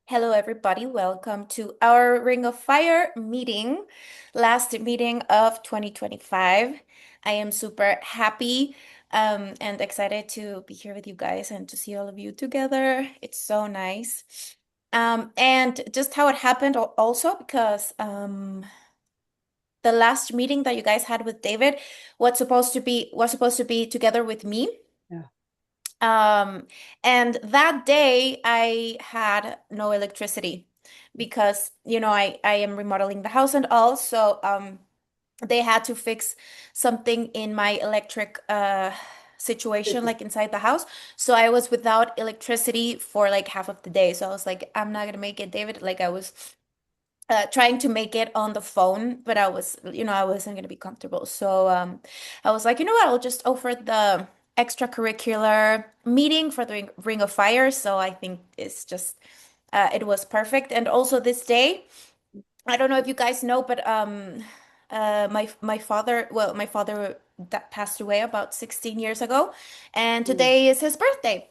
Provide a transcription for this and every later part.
Hello, everybody. Welcome to our Ring of Fire meeting, last meeting of 2025. I am super happy and excited to be here with you guys and to see all of you together. It's so nice. And just how it happened also because the last meeting that you guys had with David was supposed to be together with me. Yeah. Um, and that day I had no electricity because, I am remodeling the house and all. So, they had to fix something in my electric situation, like inside the house. So I was without electricity for like half of the day. So I was like, I'm not gonna make it, David. Like I was trying to make it on the phone, but I wasn't gonna be comfortable. So I was like, you know what? I'll just offer the extracurricular meeting for the Ring of Fire. So I think it was perfect. And also this day, I don't know if you guys know, but my father that passed away about 16 years ago, and Mm. today is his birthday.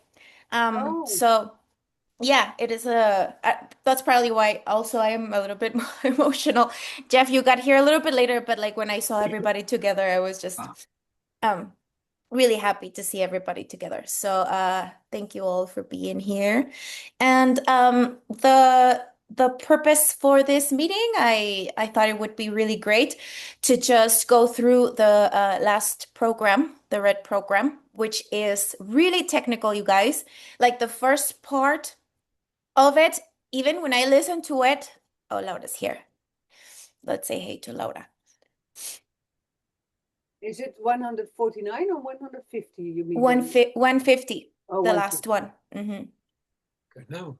Oh, So. Yeah, it is that's probably why also I am a little bit more emotional. Jeff, you got here a little bit later, but like when I saw everybody together, I was just um really happy to see everybody together. So thank you all for being here. And the purpose for this meeting, I thought it would be really great to just go through the last program, the red program, which is really technical, you guys. Like the first part of it, even when I listen to it. Oh, Laura's here. Let's say hey to Laura. is it 149 or 150? You mean 150, oh, the 150. last one. Good now.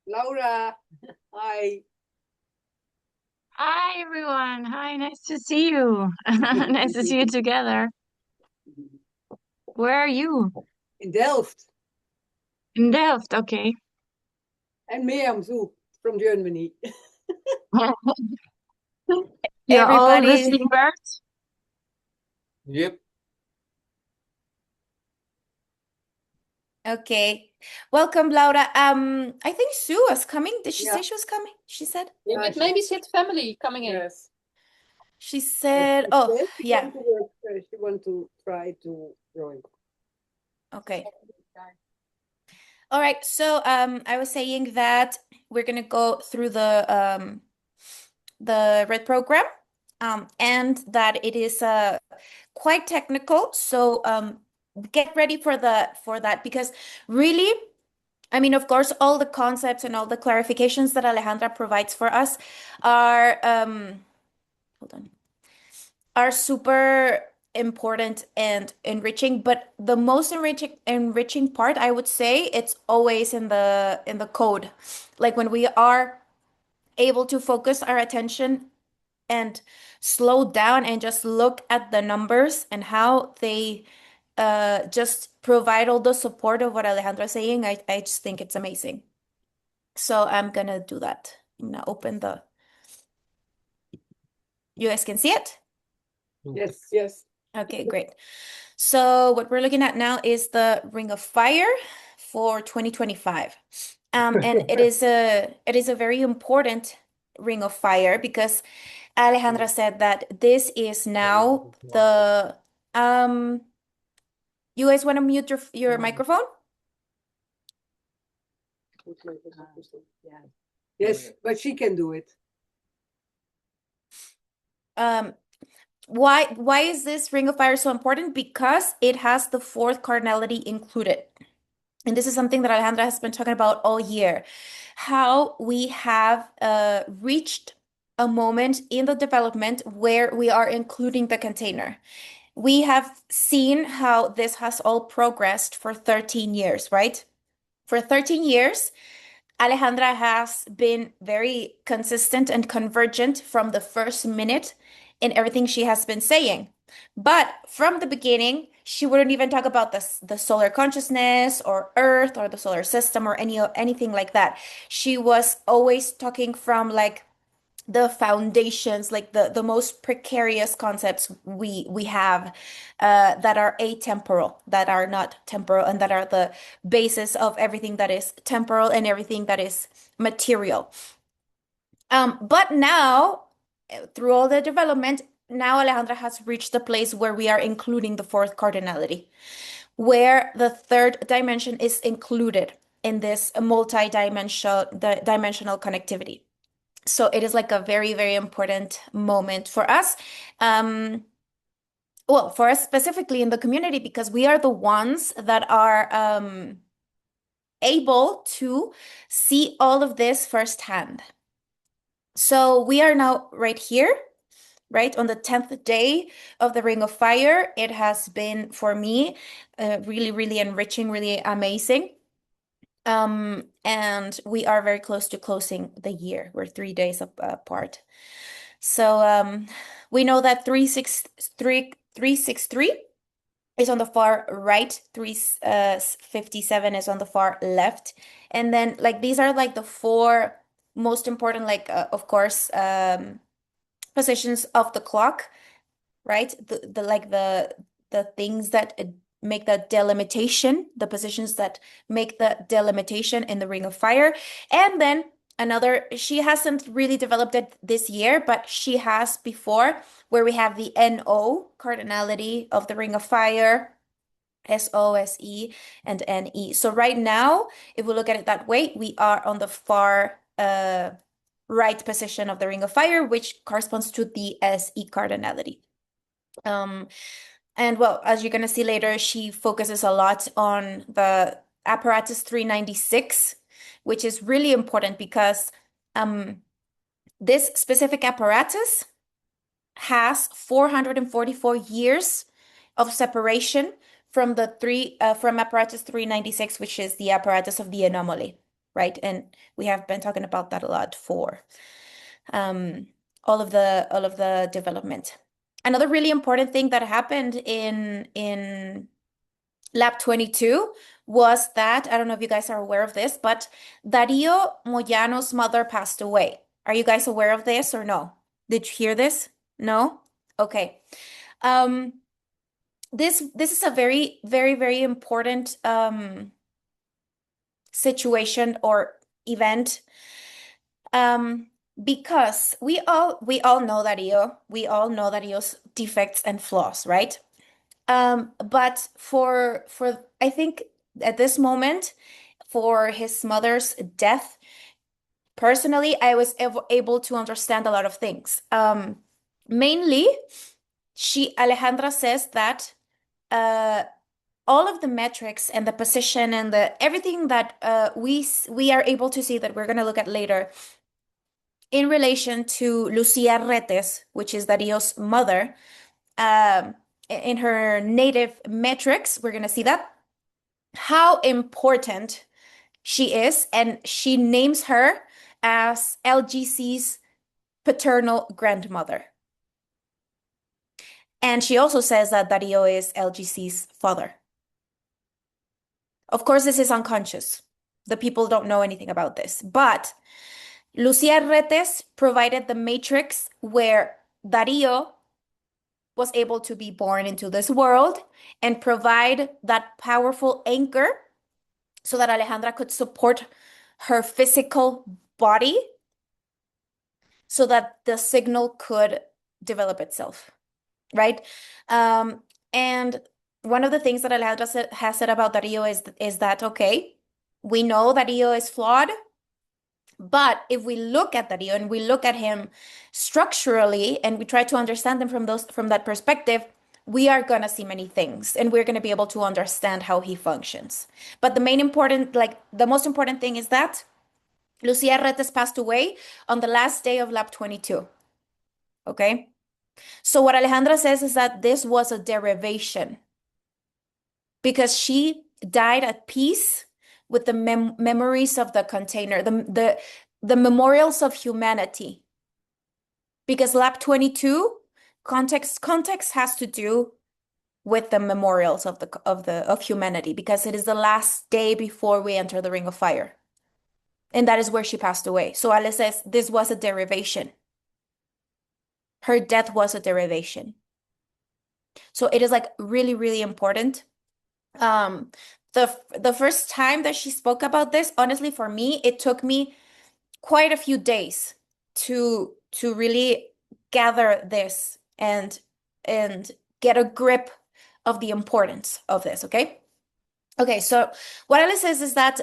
Laura, hi. Hi everyone. Hi, nice to see you. Nice to see you together. Where are you? In Delft. In Delft, okay. And Mirjam too, from Germany. You're all Everybody, listening birds? Yep. okay. Welcome, Laura. I think Sue was coming. Did she Yeah. say she was coming? She said. Yeah, but maybe she had family coming in. Yes. She Yes. said, She oh, said she yeah. want to work. She want to try to join. Okay. All right. So, I was saying that we're gonna go through the red program, and that it is quite technical. So, get ready for that because really, I mean, of course, all the concepts and all the clarifications that Alejandra provides for us are hold on, are super important and enriching, but the most enriching part, I would say, it's always in the code. Like when we are able to focus our attention and slow down and just look at the numbers and how they just provide all the support of what Alejandra is saying, I just think it's amazing. So I'm gonna do that. I'm gonna open the, you guys can see it? Yes, yes. Okay, great. So what we're looking at now is the Ring of Fire for 2025. And it is a very important Ring of Fire because Alejandra said that this is now the you guys want to mute your microphone? Yeah. Yes, but she can do it. Um, why is this Ring of Fire so important? Because it has the fourth cardinality included. And this is something that Alejandra has been talking about all year. How we have reached a moment in the development where we are including the container. We have seen how this has all progressed for 13 years, right? For 13 years, Alejandra has been very consistent and convergent from the first minute in everything she has been saying. But from the beginning, she wouldn't even talk about the solar consciousness or Earth or the solar system or anything like that. She was always talking from like the foundations, like the most precarious concepts we have that are atemporal, that are not temporal, and that are the basis of everything that is temporal and everything that is material. But now, through all the development, now Alejandra has reached the place where we are including the fourth cardinality, where the third dimension is included in this dimensional connectivity. So it is like a very, very important moment for us. Well, for us specifically in the community, because we are the ones that are able to see all of this firsthand. So we are now right here, right on the 10th day of the Ring of Fire. It has been for me really, really enriching, really amazing. And we are very close to closing the year. We're 3 days apart. So we know that 363 is on the far right, 357 is on the far left. And then like these are like the four most important, like of course, positions of the clock, right? The things that make the delimitation, the positions that make the delimitation in the Ring of Fire. And then another, she hasn't really developed it this year, but she has before, where we have the NO cardinality of the Ring of Fire, SO, SE, and NE. So right now, if we look at it that way, we are on the far right position of the Ring of Fire, which corresponds to the SE cardinality. And well, as you're going to see later, she focuses a lot on the apparatus 396, which is really important because this specific apparatus has 444 years of separation from from apparatus 396, which is the apparatus of the anomaly, right? And we have been talking about that a lot for all of the development. Another really important thing that happened in Lab 22 was that, I don't know if you guys are aware of this, but Darío Moyano's mother passed away. Are you guys aware of this or no? Did you hear this? No? Okay. This is a very, very, very important situation or event. Because we all know Darío, we all know Darío's defects and flaws, right? But for I think at this moment, for his mother's death, personally, I was able to understand a lot of things. Mainly, Alejandra says that all of the metrics and the position and everything that we are able to see that we're going to look at later in relation to Lucía Retes, which is Darío's mother, in her native metrics, we're going to see that, how important she is, and she names her as LGC's paternal grandmother. And she also says that Darío is LGC's father. Of course, this is unconscious. The people don't know anything about this, but Lucía Retes provided the matrix where Darío was able to be born into this world and provide that powerful anchor so that Alejandra could support her physical body so that the signal could develop itself, right? And one of the things that Alejandra has said about Darío is that, okay, we know Darío is flawed, but if we look at Darío and we look at him structurally and we try to understand him from that perspective, we are going to see many things and we're going to be able to understand how he functions. But the most important thing is that Lucía Retes passed away on the last day of Lab 22. Okay? So what Alejandra says is that this was a derivation because she died at peace with the memories of the container, the memorials of humanity. Because Lab 22 context has to do with the memorials of humanity, because it is the last day before we enter the Ring of Fire. And that is where she passed away. So Ale says this was a derivation. her death was a derivation. So it is like really, really important. The first time that she spoke about this, honestly, for me, it took me quite a few days to really gather this and get a grip of the importance of this, okay? Okay, so what Alice says is that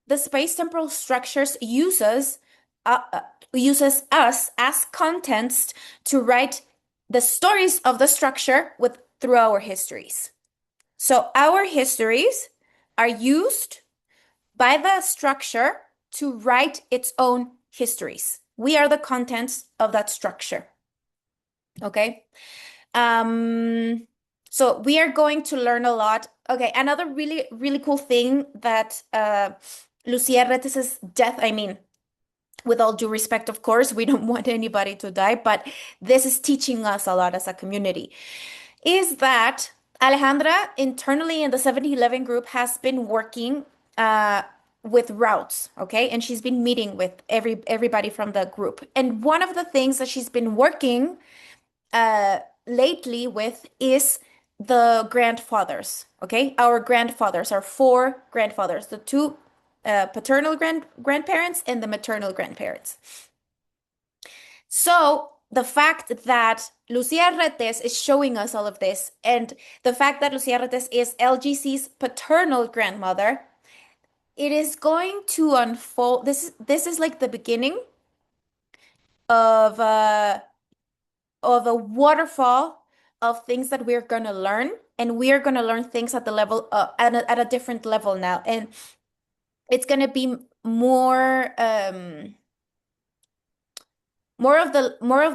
the space-temporal structures uses us as contents to write the stories of the structure with through our histories. So our histories are used by the structure to write its own histories. We are the contents of that structure. Okay? So we are going to learn a lot. Okay, another really, really cool thing that Lucia Retes's death, I mean, with all due respect, of course, we don't want anybody to die, but this is teaching us a lot as a community, is that Alejandra internally in the 7011 group has been working with routes, okay? And she's been meeting with everybody from the group. And one of the things that she's been working lately with is the grandfathers, okay? Our grandfathers, our four grandfathers, the two paternal grandparents and the maternal grandparents. So the fact that Lucia Retes is showing us all of this, and the fact that Lucia Retes is LGC's paternal grandmother, it is going to unfold. This is like the beginning of a waterfall of things that we're gonna learn, and we are gonna learn things at the level at a different level now, and it's gonna be more of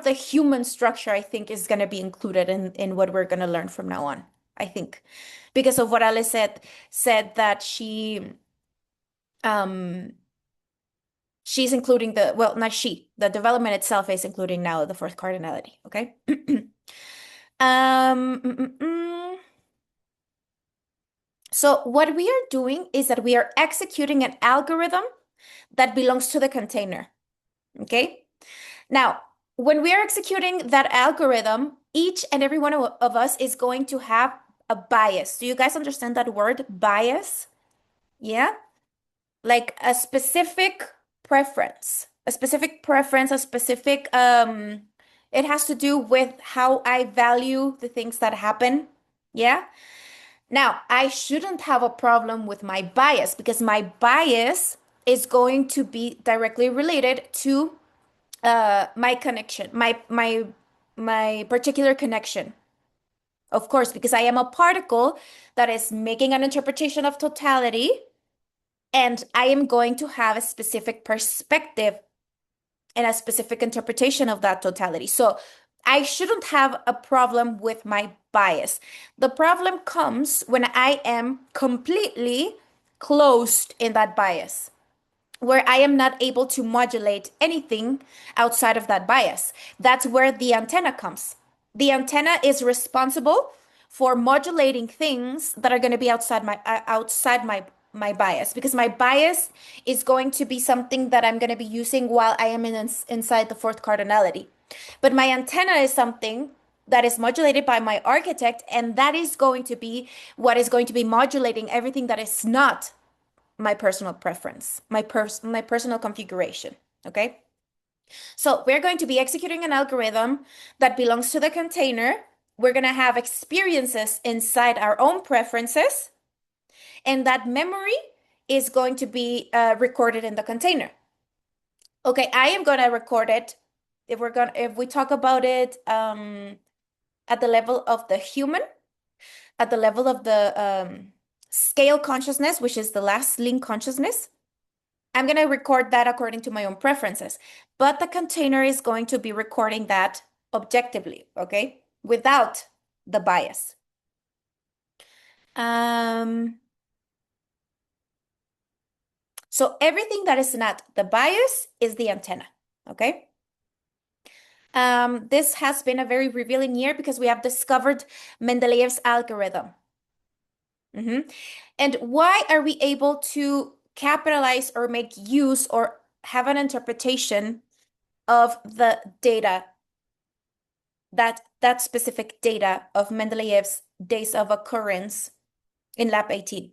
the human structure, I think, is gonna be included in what we're gonna learn from now on, I think, because of what Alice said that she's including the development itself is including now the fourth cardinality, okay? So what we are doing is that we are executing an algorithm that belongs to the container, okay? Now, when we are executing that algorithm, each and every one of us is going to have a bias. Do you guys understand that word, bias? Yeah? Like a specific preference, a specific, it has to do with how I value the things that happen. Yeah? Now, I shouldn't have a problem with my bias because my bias is going to be directly related to my connection, my particular connection. Of course, because I am a particle that is making an interpretation of totality, and I am going to have a specific perspective and a specific interpretation of that totality. So I shouldn't have a problem with my bias. The problem comes when I am completely closed in that bias, where I am not able to modulate anything outside of that bias. That's where the antenna comes. The antenna is responsible for modulating things that are going to be outside my bias, because my bias is going to be something that I'm going to be using while I am inside the fourth cardinality. But my antenna is something that is modulated by my architect, and that is going to be what is going to be modulating everything that is not my personal preference, my personal configuration, okay? So we're going to be executing an algorithm that belongs to the container. We're going to have experiences inside our own preferences, and that memory is going to be recorded in the container. Okay, I am going to record it. If we talk about it at the level of the human, at the level of the scale consciousness, which is the last link consciousness, I'm going to record that according to my own preferences. But the container is going to be recording that objectively, okay? Without the bias. So everything that is not the bias is the antenna, okay? This has been a very revealing year because we have discovered Mendeleev's algorithm. And why are we able to capitalize or make use or have an interpretation of the data that specific data of Mendeleev's days of occurrence in lab 18.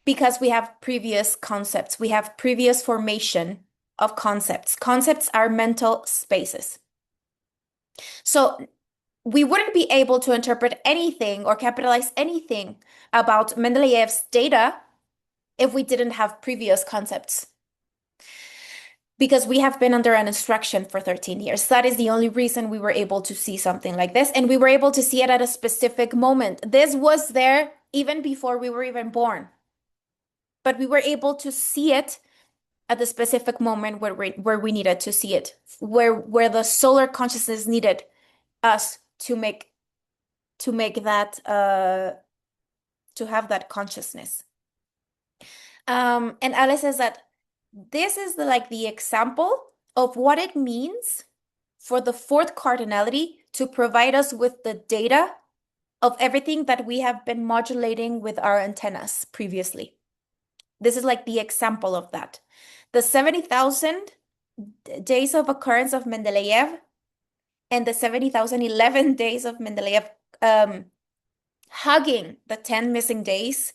Because we have previous concepts, we have previous formation of concepts. Concepts are mental spaces. So we wouldn't be able to interpret anything or capitalize anything about Mendeleev's data if we didn't have previous concepts. Because we have been under an instruction for 13 years. That is the only reason we were able to see something like this. And we were able to see it at a specific moment. This was there even before we were even born. But we were able to see it at the specific moment where we needed to see it, where the solar consciousness needed us to make that to have that consciousness. And Alice says that this is the example of what it means for the fourth cardinality to provide us with the data of everything that we have been modulating with our antennas previously. This is like the example of that. The 70,000 days of occurrence of Mendeleev and the 70,011 days of Mendeleev hugging the 10 missing days,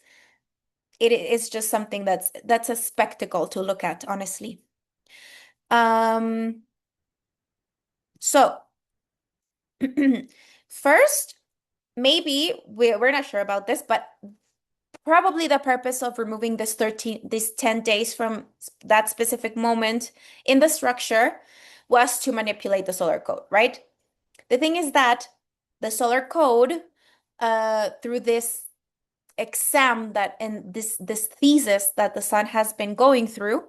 it is just something that's a spectacle to look at, honestly. So first, maybe we're not sure about this, but probably the purpose of removing these 10 days from that specific moment in the structure was to manipulate the solar code, right? The thing is that the solar code, through this exam and this thesis that the sun has been going through,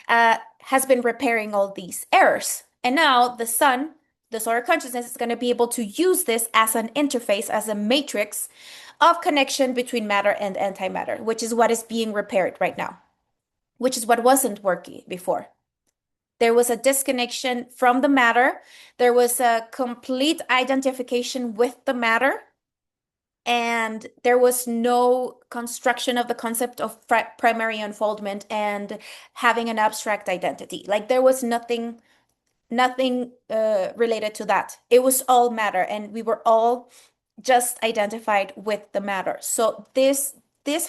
has been repairing all these errors. And now the sun, the solar consciousness, is going to be able to use this as an interface, as a matrix of connection between matter and antimatter, which is what is being repaired right now, which is what wasn't working before. There was a disconnection from the matter. There was a complete identification with the matter. And there was no construction of the concept of primary unfoldment and having an abstract identity. Like there was nothing related to that. It was all matter, and we were all just identified with the matter. So this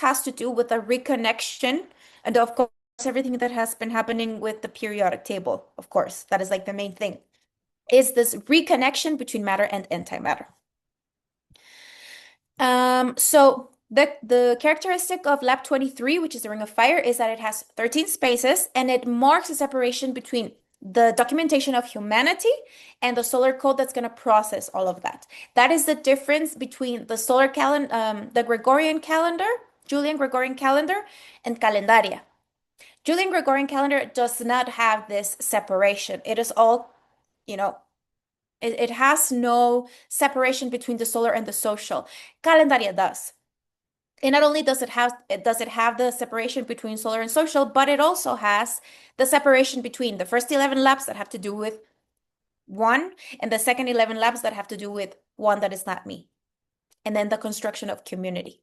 has to do with a reconnection, and of course everything that has been happening with the periodic table. Of course, that is like the main thing, is this reconnection between matter and antimatter. So the characteristic of lab 23, which is the Ring of Fire, is that it has 13 spaces, and it marks a separation between the documentation of humanity and the solar code that's going to process all of that. That is the difference between the solar calendar, the Gregorian calendar, Julian Gregorian calendar, and calendaria. Julian Gregorian calendar does not have this separation. It is all, it has no separation between the solar and the social. Calendaria does. And not only does it have the separation between solar and social, but it also has the separation between the first 11 labs that have to do with one and the second 11 labs that have to do with one that is not me. And then the construction of community.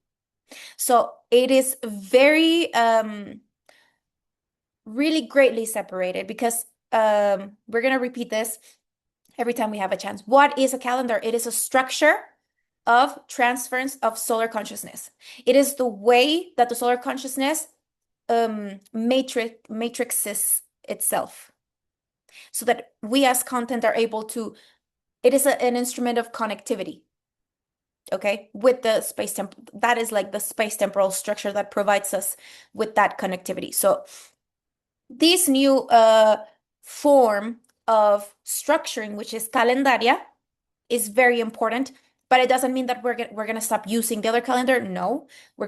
So it is very, really greatly separated, because we're going to repeat this every time we have a chance. What is a calendar? It is a structure of transference of solar consciousness. It is the way that the solar consciousness matrixes itself, so that we as content are able to, it is an instrument of connectivity, okay, with the that is like the space-temporal structure that provides us with that connectivity. So this new form of structuring, which is calendaria, is very important, but it doesn't mean that we're gonna stop using the other calendar. No, we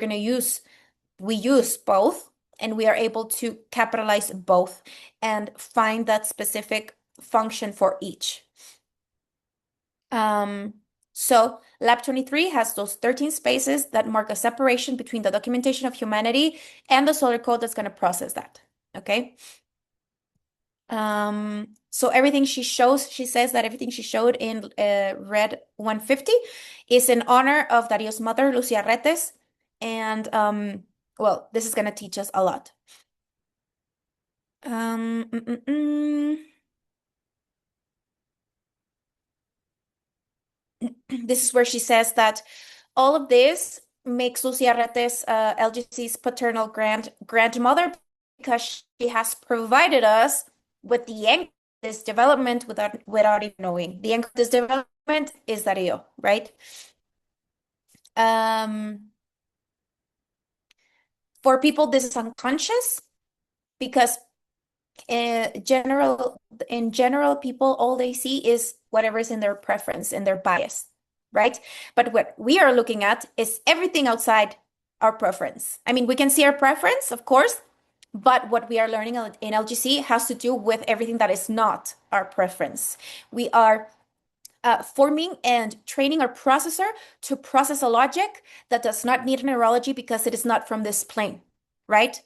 use both, and we are able to capitalize both and find that specific function for each. So lab 23 has those 13 spaces that mark a separation between the documentation of humanity and the solar code that's going to process that. Okay. So everything she says that everything she showed in red 150 is in honor of Dario's mother, Lucia Retes. And well, this is going to teach us a lot. this is where she says that all of this makes Lucia Retes LGC's paternal grandmother because she has provided us with the anchor of this development without even knowing. The anchor of this development is Darío, right? For people, this is unconscious because in general, people, all they see is whatever is in their preference, in their bias, right? But what we are looking at is everything outside our preference. I mean, we can see our preference, of course, but what we are learning in LGC has to do with everything that is not our preference. We are forming and training our processor to process a logic that does not need a neurology because it is not from this plane, right?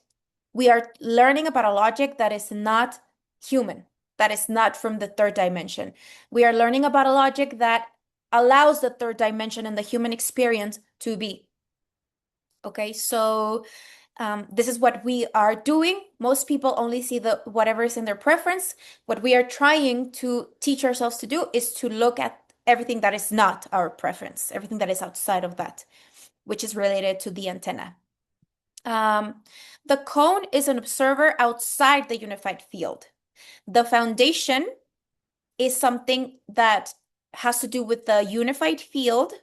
We are learning about a logic that is not human, that is not from the third dimension. We are learning about a logic that allows the third dimension and the human experience to be. Okay, so this is what we are doing. Most people only see whatever is in their preference. What we are trying to teach ourselves to do is to look at everything that is not our preference, everything that is outside of that, which is related to the antenna. The cone is an observer outside the unified field. The foundation is something that has to do with the unified field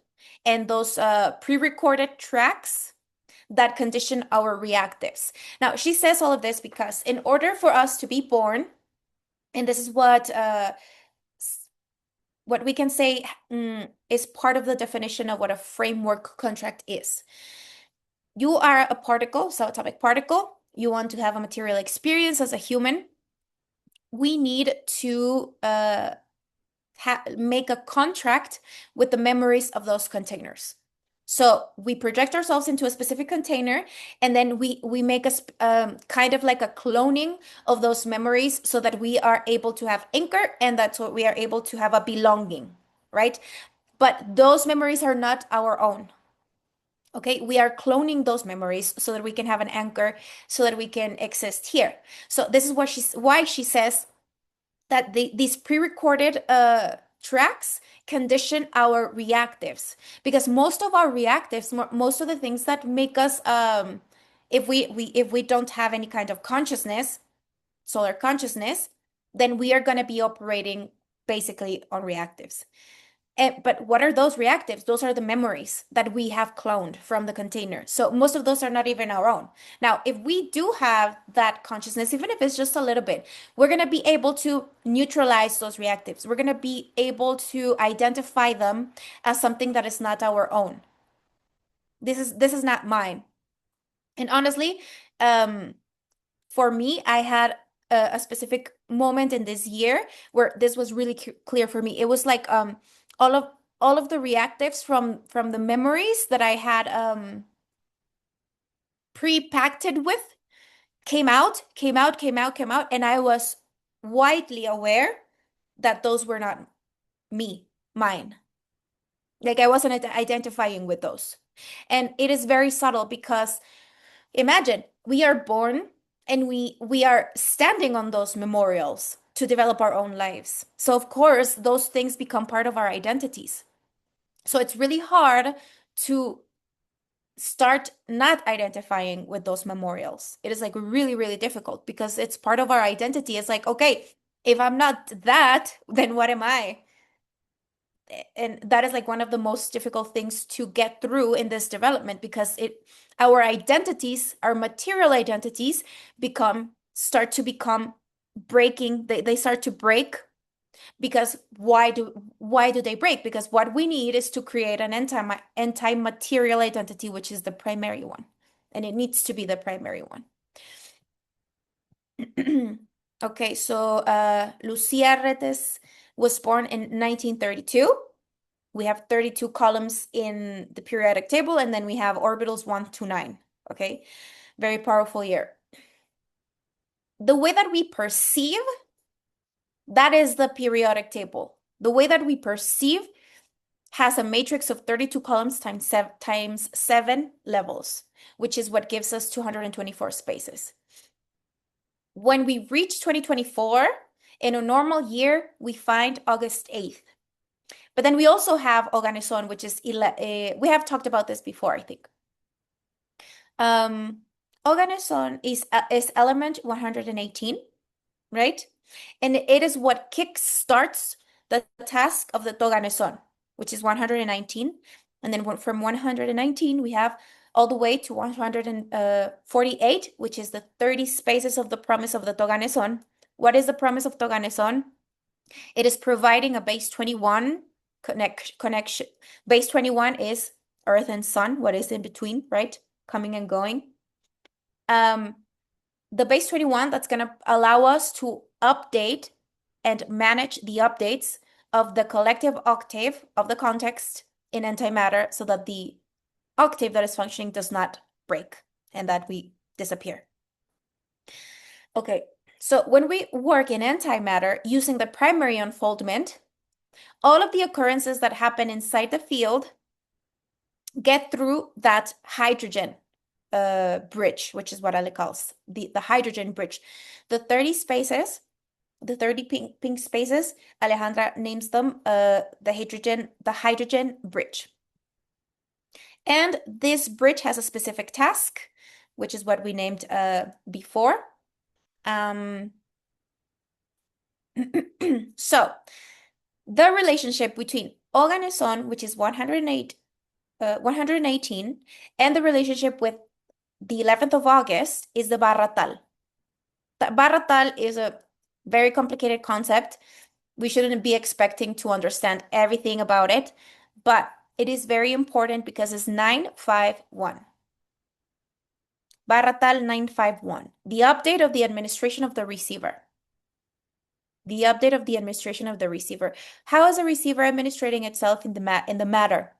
and those pre-recorded tracks that condition our reactives. Now, she says all of this because in order for us to be born, and this is what we can say is part of the definition of what a framework contract is. You are a particle, subatomic particle. You want to have a material experience as a human. We need to make a contract with the memories of those containers. So we project ourselves into a specific container, and then we make a kind of like a cloning of those memories so that we are able to have anchor, and that's what we are able to have a belonging, right? But those memories are not our own. Okay, we are cloning those memories so that we can have an anchor, so that we can exist here. So this is why she says that these pre-recorded tracks condition our reactives, because most of our reactives, most of the things that make us, if we don't have any kind of consciousness, solar consciousness, then we are going to be operating basically on reactives. But what are those reactives? Those are the memories that we have cloned from the container. So most of those are not even our own. Now, if we do have that consciousness, even if it's just a little bit, we're going to be able to neutralize those reactives. We're going to be able to identify them as something that is not our own. This is not mine. And honestly, for me, I had a specific moment in this year where this was really clear for me. It was like all of the reactives from the memories that I had pre-pacted with came out, and I was widely aware that those were not mine. Like I wasn't identifying with those. And it is very subtle because imagine we are born and we are standing on those memorials to develop our own lives. So of course, those things become part of our identities. So it's really hard to start not identifying with those memorials. It is like really, really difficult because it's part of our identity. It's like, okay, if I'm not that, then what am I? And that is like one of the most difficult things to get through in this development because our identities, our material identities start to become breaking. They start to break because why do they break? Because what we need is to create an anti-material identity, which is the primary one, and it needs to be the primary one. Okay, so Lucia Retes was born in 1932. We have 32 columns in the periodic table, and then we have orbitals 1 to 9. Okay, very powerful year. The way that we perceive, that is the periodic table. The way that we perceive has a matrix of 32 columns times 7 levels, which is what gives us 224 spaces. When we reach 2024, in a normal year, we find August 8th. But then we also have Oganesón, which is we have talked about this before, I think. Oganesón is element 118, right? And it is what kick-starts the task of the Toganesón, which is 119. And then from 119, we have all the way to 148, which is the 30 spaces of the promise of the Toganesón. What is the promise of Toganesón? It is providing a base 21 connection. Base 21 is Earth and Sun, what is in between, right? Coming and going. The base 21, that's going to allow us to update and manage the updates of the collective octave of the context in antimatter so that the octave that is functioning does not break and that we disappear. Okay, so when we work in antimatter using the primary unfoldment, all of the occurrences that happen inside the field get through that hydrogen bridge, which is what Ale calls the hydrogen bridge. The 30 spaces, the 30 pink spaces, Alejandra names them the hydrogen bridge. And this bridge has a specific task, which is what we named before. So the relationship between Oganesón, which is 118, and the relationship with the 11th of August is the Barratal. The Barratal is a very complicated concept. We shouldn't be expecting to understand everything about it, but it is very important because it's 951. Barratal 951, the update of the administration of the receiver. The update of the administration of the receiver. How is a receiver administrating itself in the matter?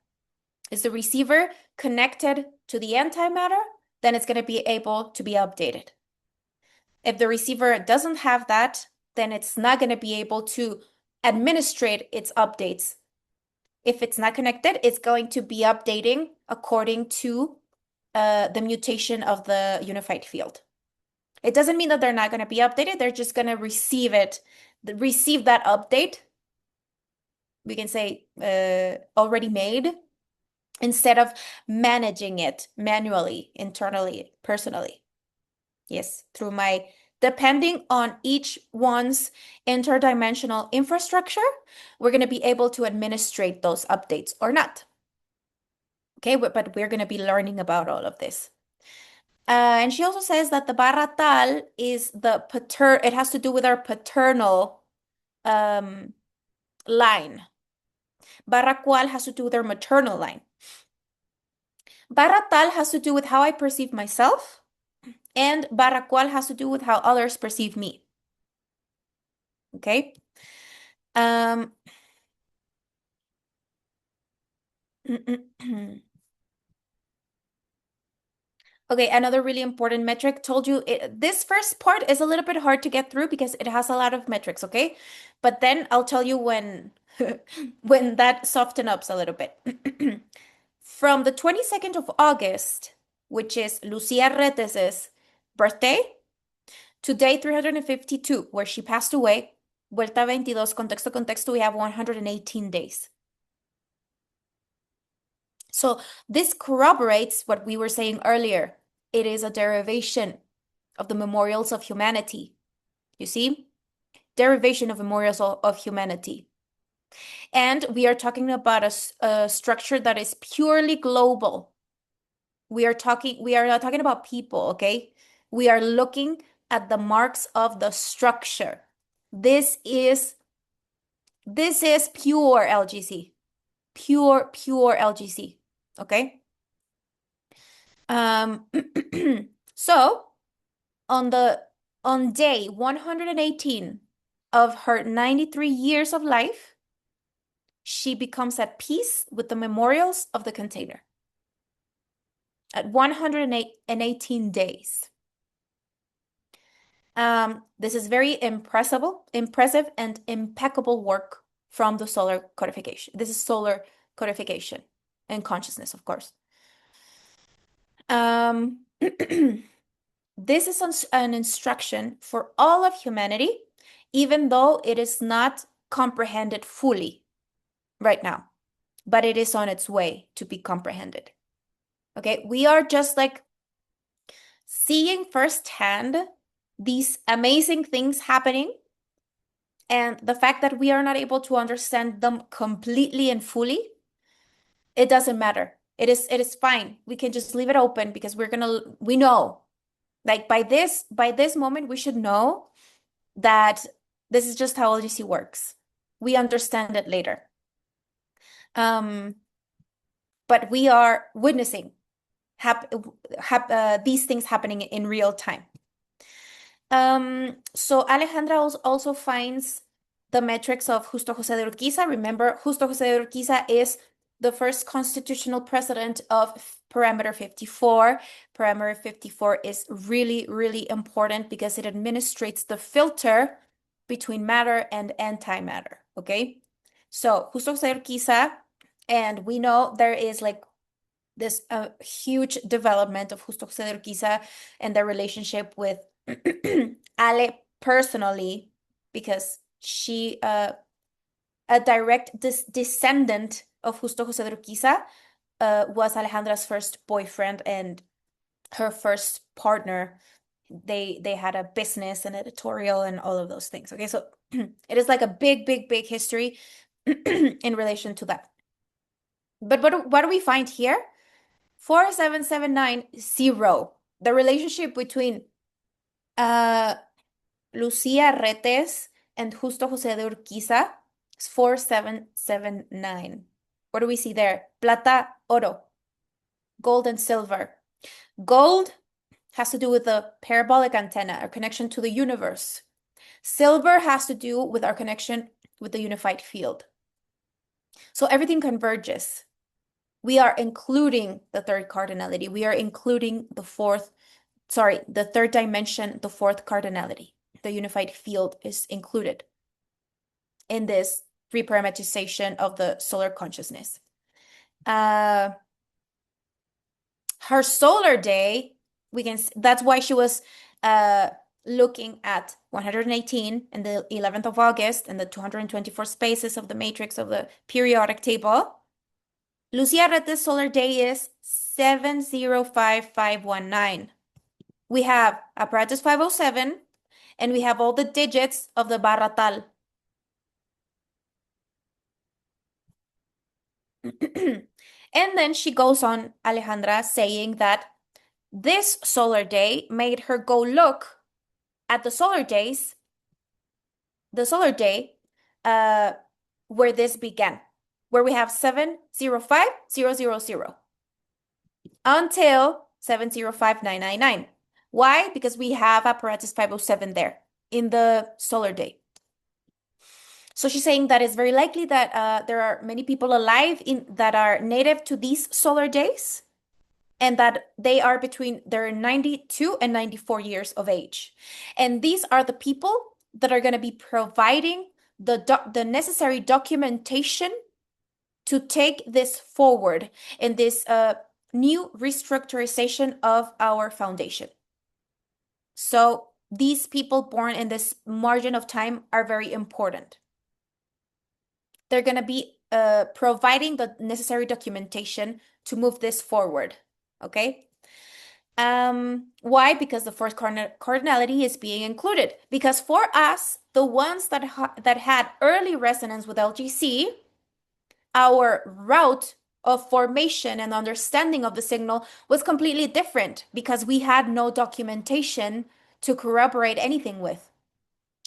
Is the receiver connected to the antimatter? Then it's going to be able to be updated. If the receiver doesn't have that, then it's not going to be able to administrate its updates. If it's not connected, it's going to be updating according to the mutation of the unified field. It doesn't mean that they're not going to be updated. They're just going to receive that update. We can say already made, instead of managing it manually, internally, personally. Yes, depending on each one's interdimensional infrastructure, we're going to be able to administrate those updates or not. Okay, but we're going to be learning about all of this. And she also says that the Barratal is it has to do with our paternal line. Barracual has to do with our maternal line. Barratal has to do with how I perceive myself, and Barracual has to do with how others perceive me. Okay? Okay, another really important metric. Told you this first part is a little bit hard to get through because it has a lot of metrics, okay? But then I'll tell you when when that softens up a little bit. From the 22nd of August, which is Lucia Retes's birthday, to day 352, where she passed away, Vuelta 22, contexto, we have 118 days. So this corroborates what we were saying earlier. It is a derivation of the memorials of humanity. You see? Derivation of memorials of humanity. And we are talking about a structure that is purely global. We are not talking about people, okay? We are looking at the marks of the structure. This is pure LGC. Pure LGC. Okay? So on day 118 of her 93 years of life, she becomes at peace with the memorials of the container. At 118 days. This is very impressive and impeccable work from the solar codification. This is solar codification and consciousness, of course. This is an instruction for all of humanity, even though it is not comprehended fully, right now, but it is on its way to be comprehended. Okay, we are just like seeing firsthand these amazing things happening, and the fact that we are not able to understand them completely and fully, it doesn't matter. It is fine. We can just leave it open because we know, like by this moment, we should know that this is just how LGC works. We understand it later. But we are witnessing these things happening in real time. So Alejandra also finds the metrics of Justo José de Urquiza. Remember, Justo José de Urquiza is the first constitutional president of parameter 54. Parameter 54 is really, really important because it administrates the filter between matter and antimatter, okay? So Justo José de Urquiza, and we know there is like this huge development of Justo José de Urquiza and their relationship with Ale personally, because she a direct descendant of Justo José de Urquiza was Alejandra's first boyfriend and her first partner. They had a business and editorial and all of those things. Okay, so it is like a big, big, big history in relation to that. But what do we find here? 4779-0. The relationship between Lucía Retes and Justo José de Urquiza is 4779. What do we see there? Plata, oro, gold and silver. Gold has to do with the parabolic antenna, our connection to the universe. Silver has to do with our connection with the unified field. So everything converges. We are including the third cardinality. We are including the third dimension, the fourth cardinality. The unified field is included in this reparametrization of the solar consciousness. Her solar day, that's why she was looking at 118 and the 11th of August and the 224 spaces of the matrix of the periodic table. Lucía Rete's solar day is 705519. We have apparatus 507, and we have all the digits of the barra tal. And then she goes on, Alejandra, saying that this solar day made her go look at the solar day where this began, where we have 705000 until 705999. Why? Because we have apparatus 507 there in the solar day. So she's saying that it's very likely that there are many people alive that are native to these solar days, and that they are between their 92 and 94 years of age. And these are the people that are going to be providing the necessary documentation to take this forward in this new restructurization of our foundation. So these people born in this margin of time are very important. They're going to be providing the necessary documentation to move this forward, okay? Why? Because the fourth cardinality is being included. Because for us, the ones that had early resonance with LGC, our route of formation and understanding of the signal was completely different because we had no documentation to corroborate anything with.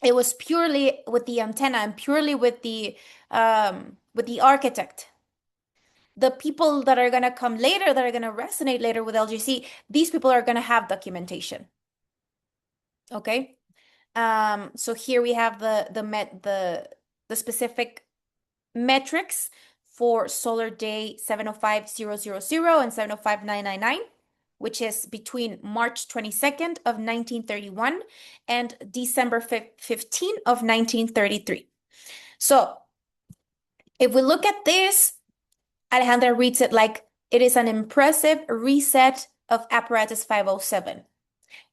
It was purely with the antenna and purely with the architect. The people that are going to come later, that are going to resonate later with LGC, these people are going to have documentation. Okay? So here we have the specific metrics for solar day 705000 and 705999, which is between March 22nd of 1931 and December 15 of 1933. So if we look at this, Alejandra reads it like it is an impressive reset of apparatus 507.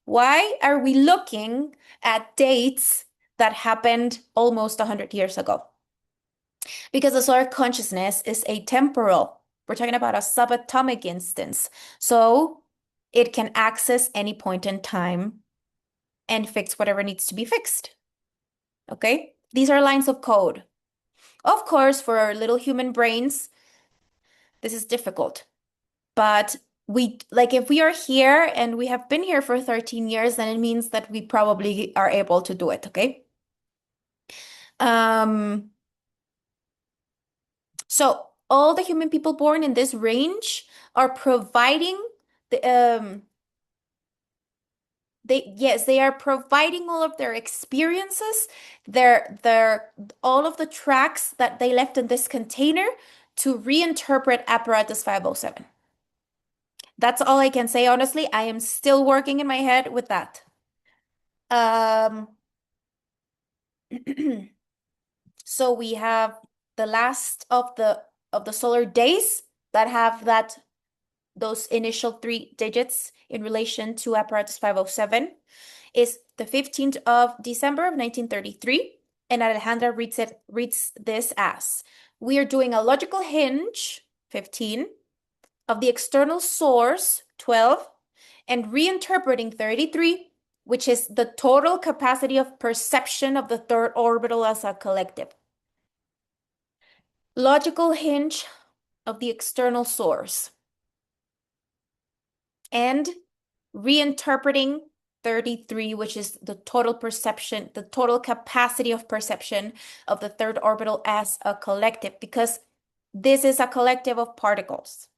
Why are we looking at dates that happened almost 100 years ago? Because the solar consciousness is atemporal. We're talking about a subatomic instance. So it can access any point in time and fix whatever needs to be fixed. Okay? These are lines of code. Of course, for our little human brains, this is difficult. But if we are here and we have been here for 13 years, then it means that we probably are able to do it, okay? So all the human people born in this range are providing the they are providing all of their experiences, their all of the tracks that they left in this container to reinterpret apparatus 507. That's all I can say, honestly. I am still working in my head with that. So we have the last of the solar days that have those initial 3 digits in relation to apparatus 507 is the 15th of December of 1933, and Alejandra reads this as: we are doing a logical hinge, 15, of the external source, 12, and reinterpreting 33, which is the total capacity of perception of the third orbital as a collective. Logical hinge of the external source. And reinterpreting 33, which is the total perception, the total capacity of perception of the third orbital as a collective, because this is a collective of particles.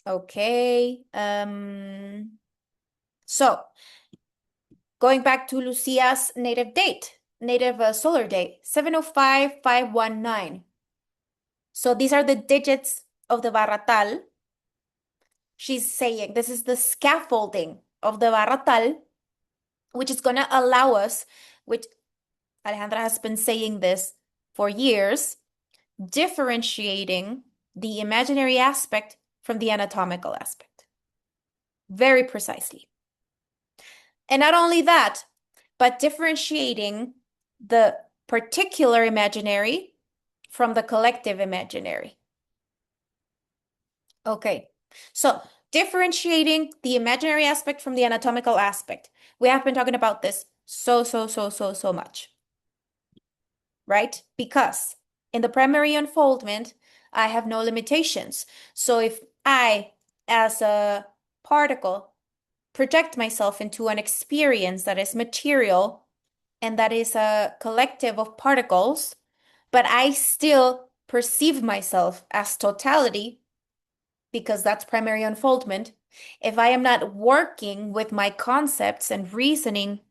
Okay. So going back to Lucia's native solar date, 705-519. So these are the digits of the Barratal. She's saying this is the scaffolding of the Barratal, which is going to allow us, which Alejandra has been saying this for years, differentiating the imaginary aspect from the anatomical aspect. Very precisely. And not only that, but differentiating the particular imaginary from the collective imaginary. Okay, so differentiating the imaginary aspect from the anatomical aspect. We have been talking about this so much, right? Because in the primary unfoldment, I have no limitations. So if I, as a particle, project myself into an experience that is material and that is a collective of particles, but I still perceive myself as totality, because that's primary unfoldment. If I am not working with my concepts and reasoning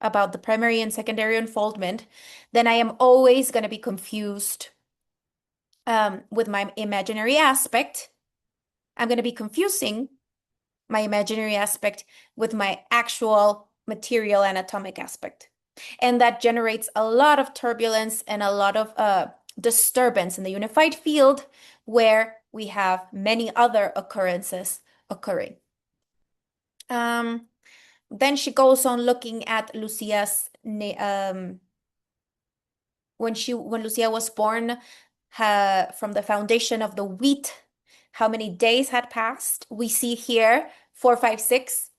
about the primary and secondary unfoldment, then I am always going to be confused with my imaginary aspect. I'm going to be confusing my imaginary aspect with my actual material anatomic aspect. And that generates a lot of turbulence and a lot of disturbance in the unified field, where we have many other occurrences occurring. Then she goes on looking at Lucia's when Lucia was born, from the foundation of the wheat, how many days had passed. We see here 4, 5, 6.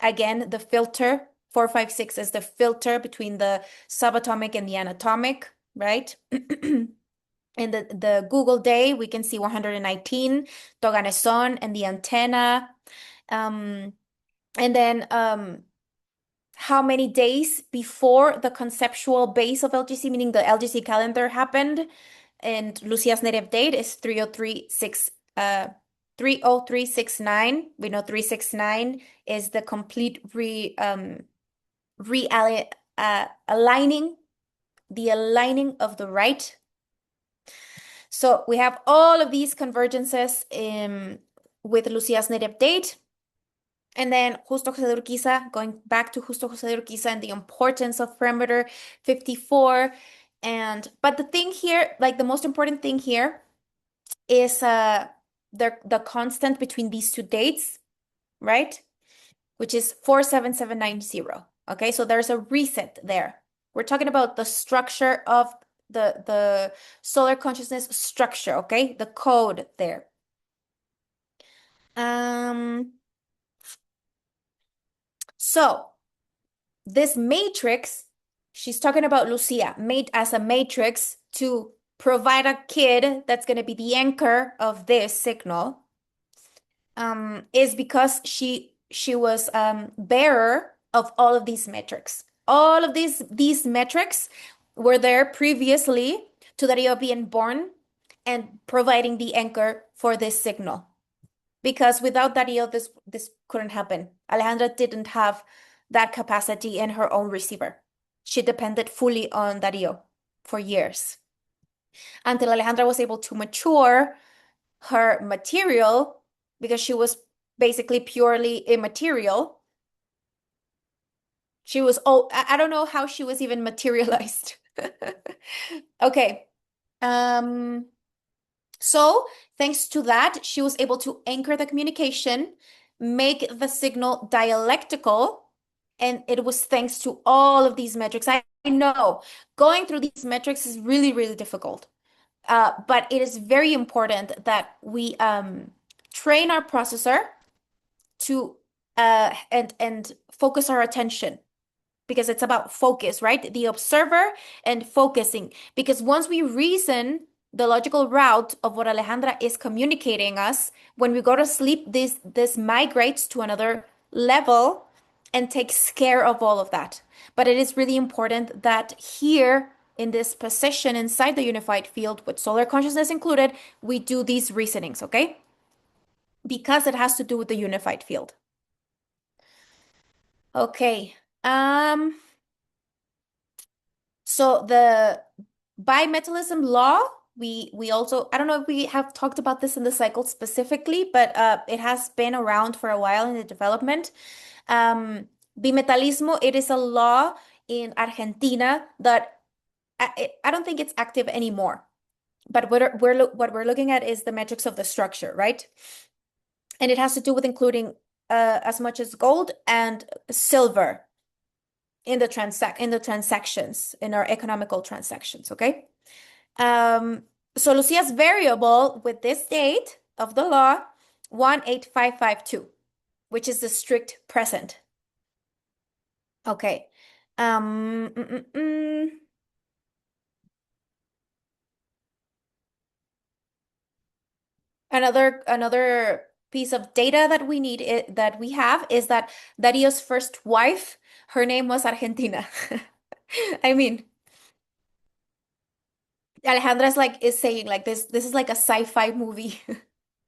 Again, the filter 4, 5, 6 is the filter between the subatomic and the anatomic, right? In the Google day, we can see 119, Toganeson and the antenna. And then how many days before the conceptual base of LGC, meaning the LGC calendar, happened, and Lucia's native date is 30369. We know 369 is the complete aligning of the right. So we have all of these convergences with Lucia's native date. And then Justo José de Urquiza, going back to Justo José de Urquiza and the importance of parameter 54. But the thing here, like the most important thing here, is the constant between these two dates, right? Which is 47790. Okay, so there's a reset there. We're talking about the structure of the solar consciousness structure, okay? The code there. So this matrix, she's talking about Lucia, made as a matrix to provide a kid that's going to be the anchor of this signal, is because she was bearer of all of these metrics. All of these metrics were there previously to Darío being born and providing the anchor for this signal. Because without Darío, this couldn't happen. Alejandra didn't have that capacity in her own receiver. She depended fully on Darío for years. Until Alejandra was able to mature her material, because she was basically purely immaterial. She was, oh, I don't know how she was even materialized. Okay. So thanks to that, she was able to anchor the communication, make the signal dialectical, and it was thanks to all of these metrics. I know going through these metrics is really, really difficult. But it is very important that we train our processor to and focus our attention, because it's about focus, right? The observer and focusing. Because once we reason the logical route of what Alejandra is communicating us, when we go to sleep, this migrates to another level and takes care of all of that. But it is really important that here in this position inside the unified field, with solar consciousness included, we do these reasonings, okay? Because it has to do with the unified field. Okay. So the bimetallism law, we also, I don't know if we have talked about this in the cycle specifically, but it has been around for a while in the development. Bimetalismo, it is a law in Argentina that I don't think it's active anymore. But what we're looking at is the metrics of the structure, right? And it has to do with including as much as gold and silver in the transactions, in our economical transactions, okay? So Lucia's variable with this date of the law, 18552, which is the strict present. Okay. Another piece of data that we need that we have is that Dario's first wife, her name was Argentina. I mean, Alejandra's is saying like this is like a sci-fi movie.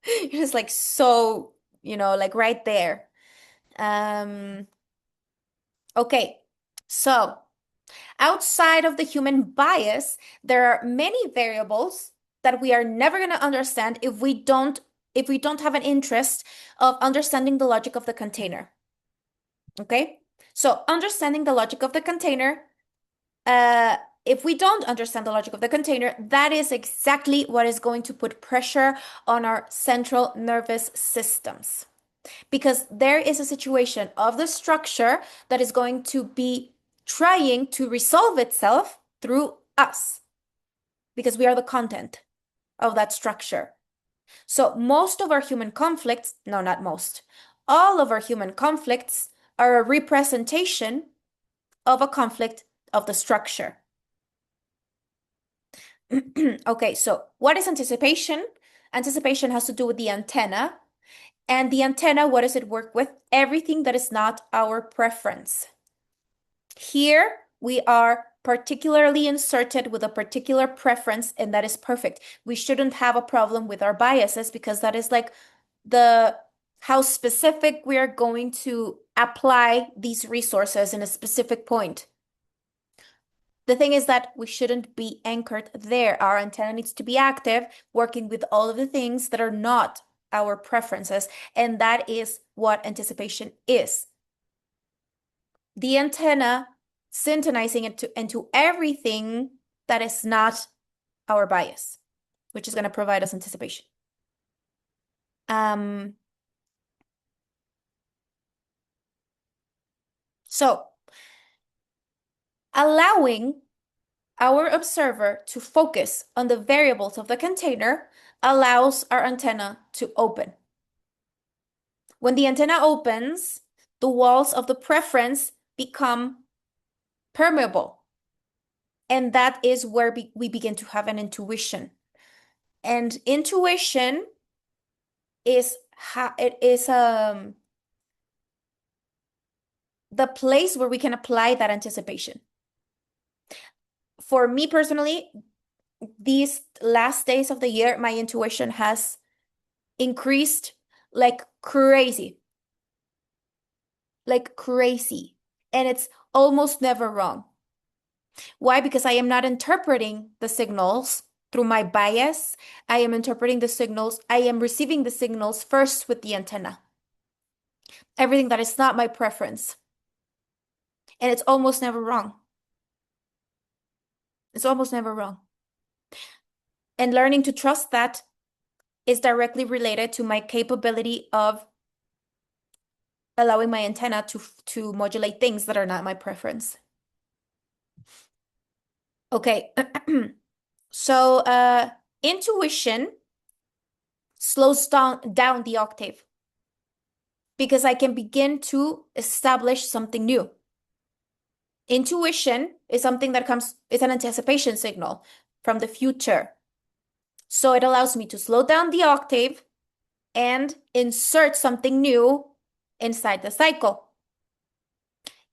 It's like so, like right there. Okay. So, outside of the human bias, there are many variables that we are never going to understand if we don't have an interest of understanding the logic of the container. Okay? So, understanding the logic of the container, if we don't understand the logic of the container, that is exactly what is going to put pressure on our central nervous systems. Because there is a situation of the structure that is going to be trying to resolve itself through us, because we are the content of that structure. So most of our human conflicts, no, not most, all of our human conflicts are a representation of a conflict of the structure. Okay, so what is anticipation? Anticipation has to do with the antenna. And the antenna, what does it work with? Everything that is not our preference. Here, we are particularly inserted with a particular preference, and that is perfect. We shouldn't have a problem with our biases, because that is like how specific we are going to apply these resources in a specific point. The thing is that we shouldn't be anchored there. Our antenna needs to be active, working with all of the things that are not our preferences, and that is what anticipation is. The antenna syntonizing it into everything that is not our bias, which is going to provide us anticipation. So allowing our observer to focus on the variables of the container allows our antenna to open. When the antenna opens, the walls of the preference become permeable. And that is where we begin to have an intuition. And intuition is the place where we can apply that anticipation. For me personally, these last days of the year, my intuition has increased like crazy. Like crazy. And it's almost never wrong. Why? Because I am not interpreting the signals through my bias. I am interpreting the signals. I am receiving the signals first with the antenna. Everything that is not my preference. And it's almost never wrong. It's almost never wrong. And learning to trust that is directly related to my capability of allowing my antenna to modulate things that are not my preference. Okay. So intuition slows down the octave because I can begin to establish something new. Intuition is something that it's an anticipation signal from the future. So it allows me to slow down the octave and insert something new inside the cycle.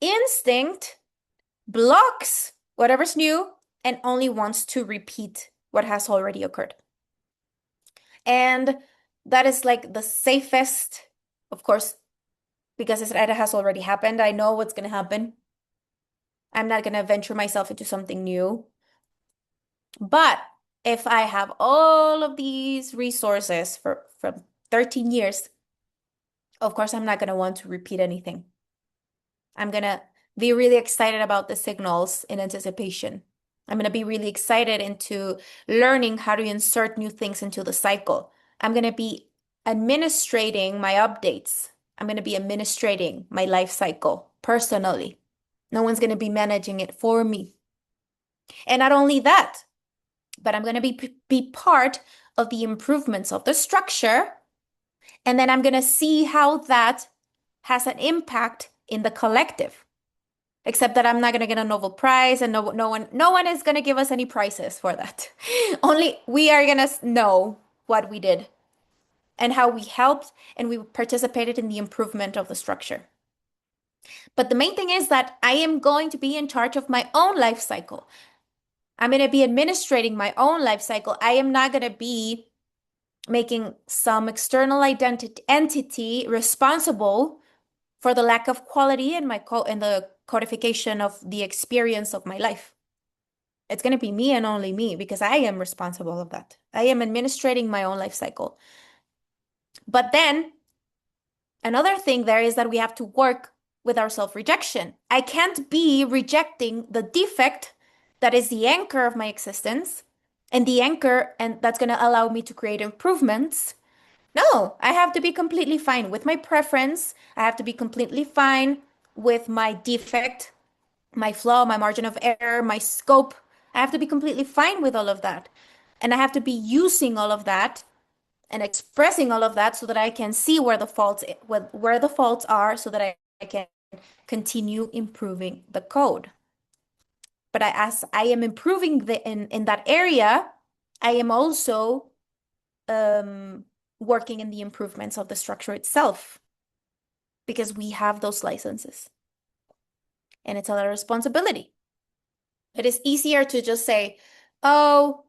Instinct blocks whatever's new and only wants to repeat what has already occurred. And that is like the safest, of course, because it has already happened. I know what's going to happen. I'm not going to venture myself into something new. But if I have all of these resources from 13 years, of course, I'm not going to want to repeat anything. I'm going to be really excited about the signals in anticipation. I'm going to be really excited into learning how to insert new things into the cycle. I'm going to be administrating my updates. I'm going to be administrating my life cycle personally. No one's going to be managing it for me. And not only that, but I'm going to be part of the improvements of the structure. And then I'm going to see how that has an impact in the collective. Except that I'm not going to get a Nobel Prize and no one is going to give us any prizes for that. Only we are going to know what we did and how we helped and we participated in the improvement of the structure. But the main thing is that I am going to be in charge of my own life cycle. I'm going to be administrating my own life cycle. I am not going to be making some external entity responsible for the lack of quality in the codification of the experience of my life. It's going to be me and only me because I am responsible of that. I am administrating my own life cycle. But then another thing there is that we have to work with our self-rejection. I can't be rejecting the defect that is the anchor of my existence and that's going to allow me to create improvements. No, I have to be completely fine with my preference. I have to be completely fine with my defect, my flaw, my margin of error, my scope. I have to be completely fine with all of that. And I have to be using all of that and expressing all of that so that I can see where the faults are so that I can continue improving the code. But as I am improving in that area, I am also working in the improvements of the structure itself because we have those licenses and it's a lot of responsibility. It is easier to just say, oh,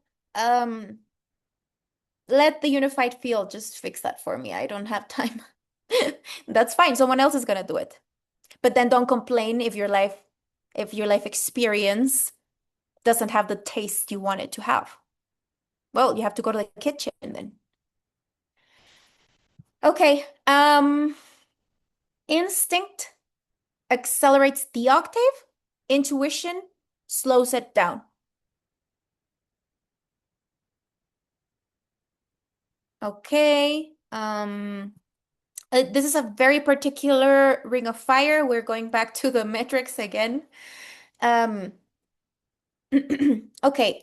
let the unified field just fix that for me. I don't have time. That's fine. Someone else is going to do it. But then don't complain if your life experience doesn't have the taste you want it to have. Well, you have to go to the kitchen then. Okay. Instinct accelerates the octave. Intuition slows it down. Okay. This is a very particular ring of fire. We're going back to the metrics again. Okay,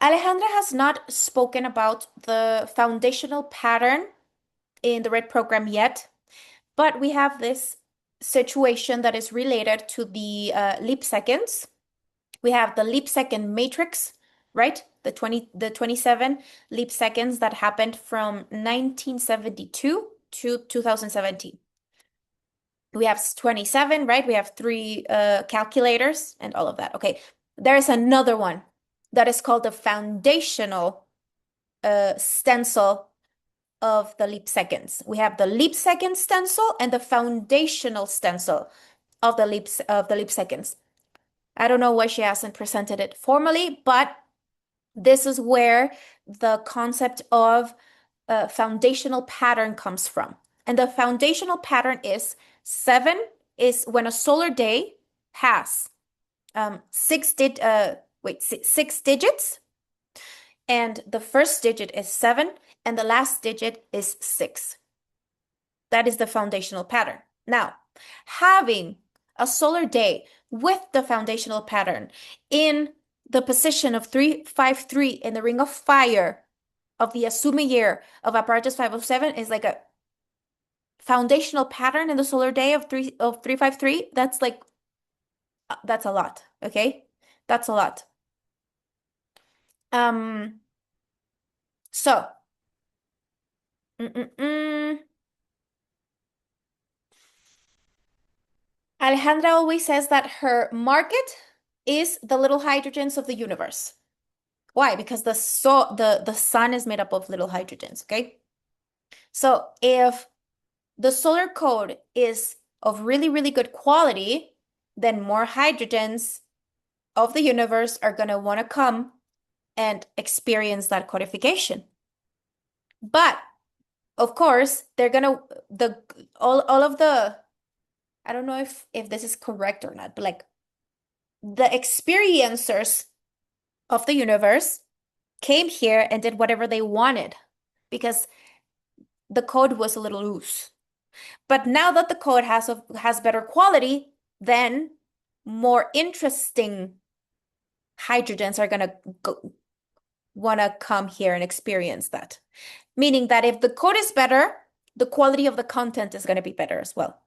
Alejandra has not spoken about the foundational pattern in the red program yet, but we have this situation that is related to the leap seconds. We have the leap second matrix, right? The 27 leap seconds that happened from 1972 to 2017. We have 27, right? We have three calculators and all of that. Okay, there is another one that is called the foundational stencil of the leap seconds. We have the leap second stencil and the foundational stencil of the leap seconds. I don't know why she hasn't presented it formally, but this is where the concept of foundational pattern comes from. And the foundational pattern is 7 is when a solar day has six digits, and the first digit is 7, and the last digit is 6. That is the foundational pattern. Now, having a solar day with the foundational pattern in the position of 353 in the ring of fire of the Asumi year of apparatus 507 is like a foundational pattern in the solar day of 353. That's like that's a lot, okay? That's a lot. So Alejandra always says that her market is the little hydrogens of the universe. Why? Because the sun is made up of little hydrogens, okay? So if the solar code is of really, really good quality, then more hydrogens of the universe are going to want to come and experience that codification. But of course, they're going to all of the I don't know if this is correct or not, but like the experiencers of the universe came here and did whatever they wanted because the code was a little loose. But now that the code has better quality, then more interesting hydrogens are gonna wanna come here and experience that. Meaning that if the code is better, the quality of the content is gonna be better as well.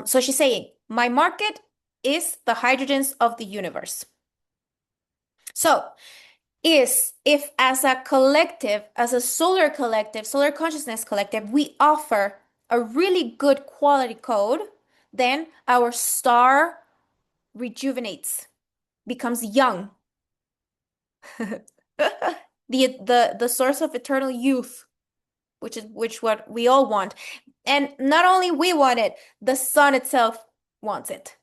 So she's saying, my market is the hydrogens of the universe. So if as a collective, as a solar collective, solar consciousness collective, we offer a really good quality code, then our star rejuvenates, becomes young. The source of eternal youth, which what we all want. And not only we want it, the sun itself wants it.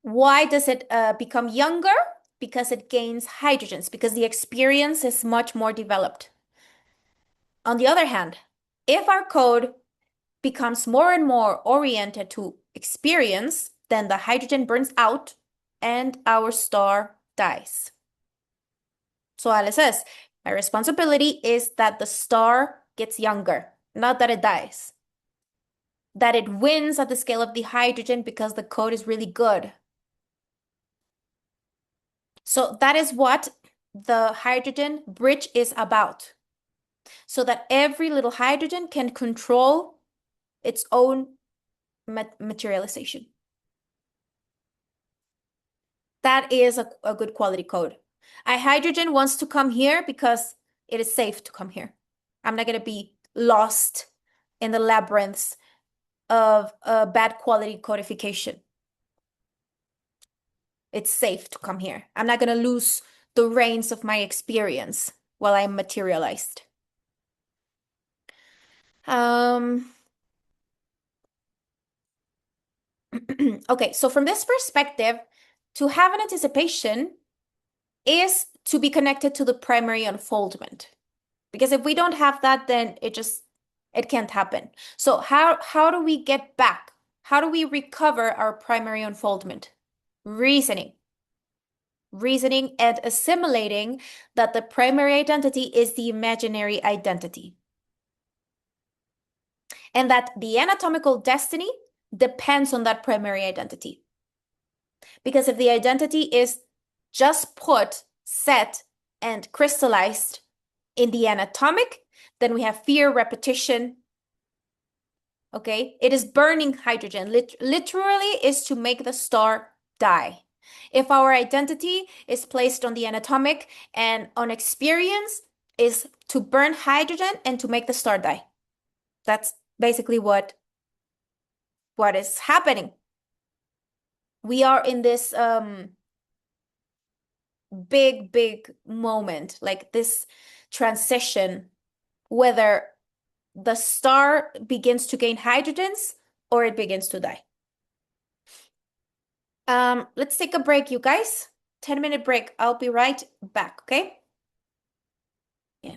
Why does it become younger? Because it gains hydrogens, because the experience is much more developed. On the other hand, if our code becomes more and more oriented to experience, then the hydrogen burns out and our star dies. So Ale says, my responsibility is that the star gets younger, not that it dies. That it wins at the scale of the hydrogen because the code is really good. So that is what the hydrogen bridge is about. So that every little hydrogen can control its own materialization. That is a good quality code. A hydrogen wants to come here because it is safe to come here. I'm not going to be lost in the labyrinths of bad quality codification. It's safe to come here. I'm not going to lose the reins of my experience while I'm materialized. Okay, so from this perspective, to have an anticipation is to be connected to the primary unfoldment. Because if we don't have that, then it can't happen. So how do we get back? How do we recover our primary unfoldment? Reasoning. Reasoning and assimilating that the primary identity is the imaginary identity. and that the anatomical destiny depends on that primary identity. Because if the identity is just put, set, and crystallized in the anatomic, then we have fear, repetition. Okay, it is burning hydrogen. Literally is to make the star die. If our identity is placed on the anatomic and on experience is to burn hydrogen and to make the star die. That's basically what is happening. We are in this big moment, like this transition, whether the star begins to gain hydrogens or it begins to die. Let's take a break, you guys. 10-minute break. I'll be right back, okay? Yeah.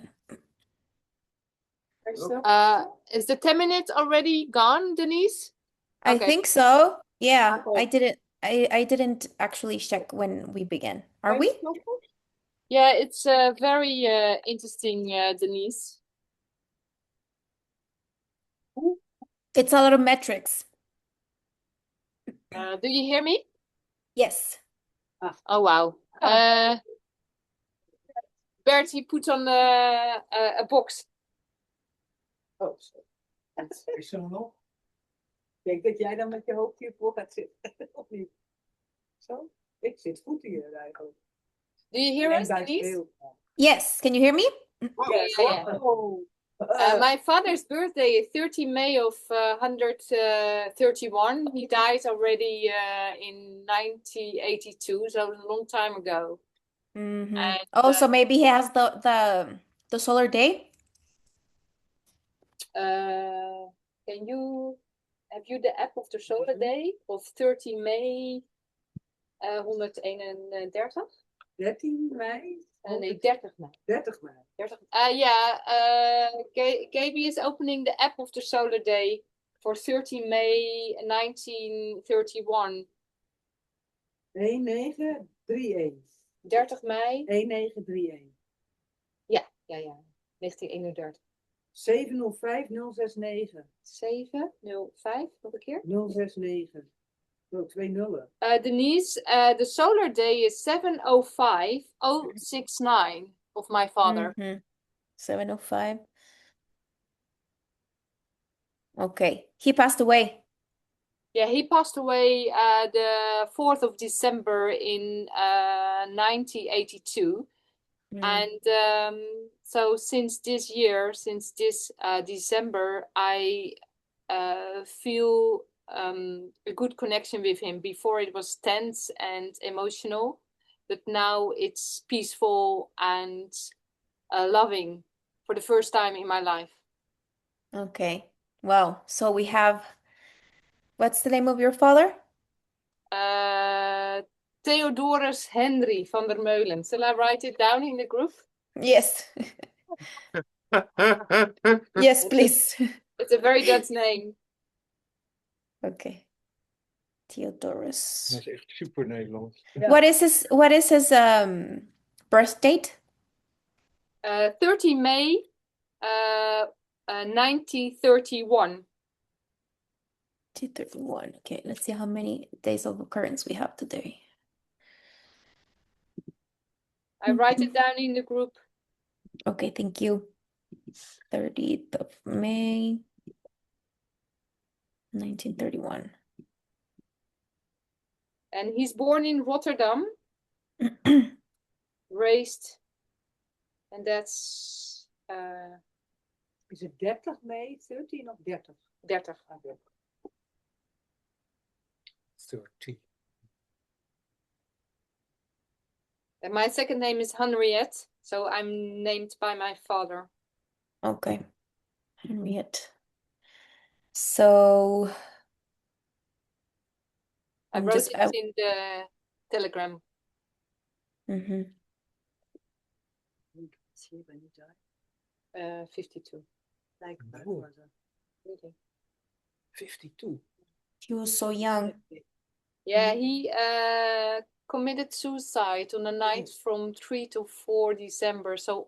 Is the 10 minutes already gone, Denise? I Okay. think so. Yeah, Okay. I didn't actually check when we began. Are we? Yeah, it's very interesting, Denise. It's a lot of metrics. Do you hear me? Yes. Oh, wow. Bert, he put on a box. Oh, sorry. Is er nog? Ik denk dat jij dan met je hoofd hiervoor gaat zitten. Of niet? Zo? Ik zit goed hier eigenlijk. Do you hear Alleen us, bij Denise? schreeuw. Yes. Can you hear me? Yes. Yeah. Oh. My father's birthday is 30 May of 131. He died already in 1982, so a long time ago. Mhm. And Also, maybe he has the solar day. have you the app of the solar day of 30 May 131? 13 mei? Nee, 30 May. 30 mei. 30. Gaby is opening the app of the solar day for 30 May 1931. 1931. 30 Mei? 1931. Ja. 1931. 705069. 705, nog een keer. 069. Oh, 2 nullen. Denise, the solar day is 705069 of my father. 705. Okay. He passed away. Yeah, he passed away the 4th of December in 1982. And so since this year, since this December, I feel a good connection with him. Before it was tense and emotional, but now it's peaceful and loving for the first time in my life. Okay. Well, so we have, what's the name of your father? Theodorus Henry van der Meulen. Shall I write it down in the group? Yes. Yes, please. It's a very Dutch name. Okay. Theodorus. Dat is echt super Nederlands. Ja. What is his birth date? 30 May 1931. 231. Okay, let's see how many days of occurrence we have today. I write it down in the group. Okay, thank you. 30th of May, 1931. And he's born in Rotterdam, raised, and that's Is het 30 mei? 13 of 30? 30. 30. And my second name is Henriette, so I'm named by my father. Okay, Henriette. So I I'm wrote just it in the telegram. Mhm. Zie je, ben niet daar. 52. Kijk, Oh. was het. Okay. 52. He was so young. Yeah, he committed suicide on the night from 3 to 4 December. So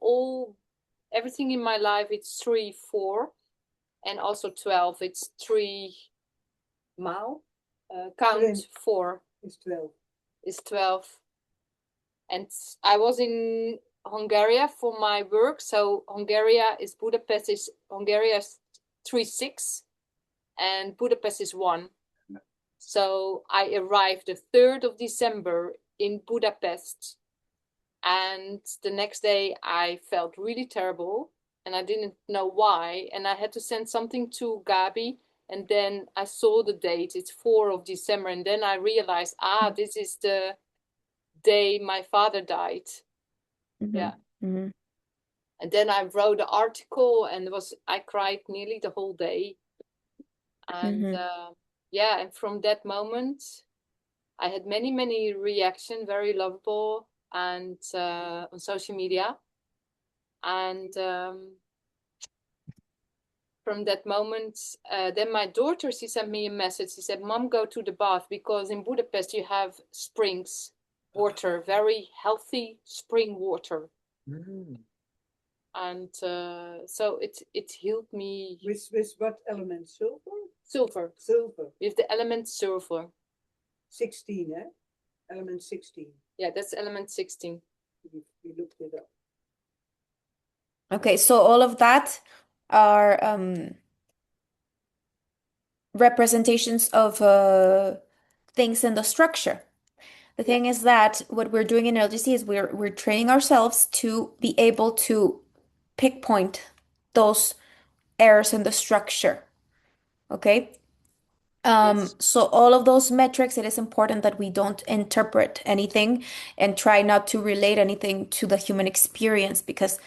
everything in my life, it's 3, 4. and also 12. It's 3 mile. Count Print. 4 It's 12. is 12. And I was in Hungary for my work. So Hungary is 3-6 and Budapest is 1. So I arrived the 3rd of December in Budapest. And the next day I felt really terrible and I didn't know why. And I had to send something to Gabi. And then I saw the date, it's 4th of December. And then I realized, this is the day my father died. Yeah. Mm-hmm. And then I wrote an article and I cried nearly the whole day. And Mm-hmm. and from that moment, I had many reactions, very lovable, and on social media. And from that moment, then my daughter, she sent me a message. She said, "Mom, go to the bath because in Budapest you have springs, water, very healthy spring water." And so it healed me. With what element? Sulfur? Silver, Silver. with the element silver. 16, eh? Element 16. Yeah, that's element 16. We looked it up. Okay, so all of that are representations of things in the structure. The thing is that what we're doing in LGC is we're training ourselves to be able to pinpoint those errors in the structure. Okay? Yes. So all of those metrics, it is important that we don't interpret anything and try not to relate anything to the human experience because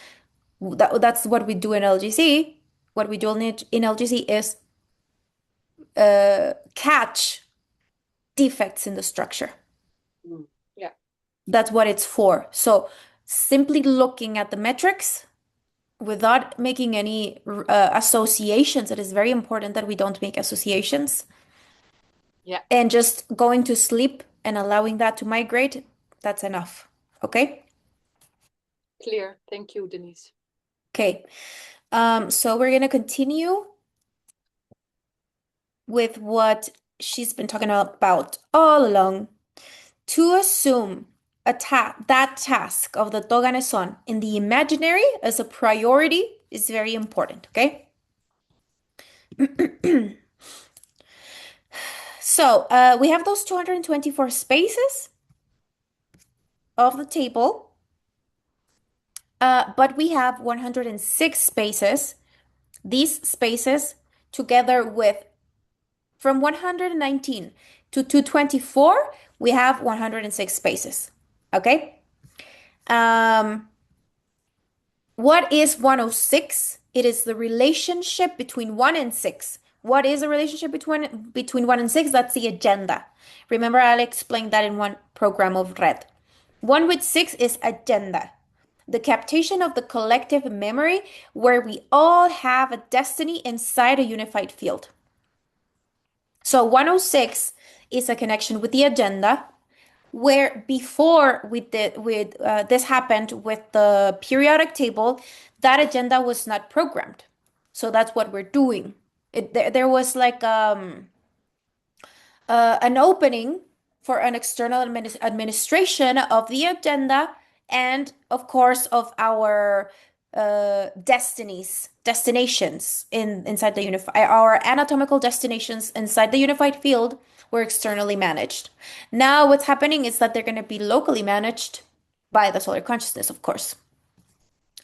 that's what we do in LGC. What we do in LGC is catch defects in the structure. Yeah. That's what it's for. So simply looking at the metrics without making any associations, it is very important that we don't make associations. Yeah. And just going to sleep and allowing that to migrate, that's enough. Okay? Clear. Thank you, Denise. Okay. So we're gonna continue with what she's been talking about all along. To assume that task of the Toganeson in the imaginary as a priority is very important, okay? So we have those 224 spaces of the table, but we have 106 spaces. These spaces together with from 119 to 224, we have 106 spaces, okay? What is 106? It is the relationship between 1 and 6. What is the relationship between 1 and 6? That's the agenda. Remember, I'll explain that in one program of Red. 1 with 6 is agenda. The captation of the collective memory where we all have a destiny inside a unified field. So 106 is a connection with the agenda, where before this happened with the periodic table, that agenda was not programmed. So that's what we're doing. There was like an opening for an external administration of the agenda and of course of our destinations inside the unified, our anatomical destinations inside the unified field were externally managed. Now what's happening is that they're going to be locally managed by the solar consciousness, of course.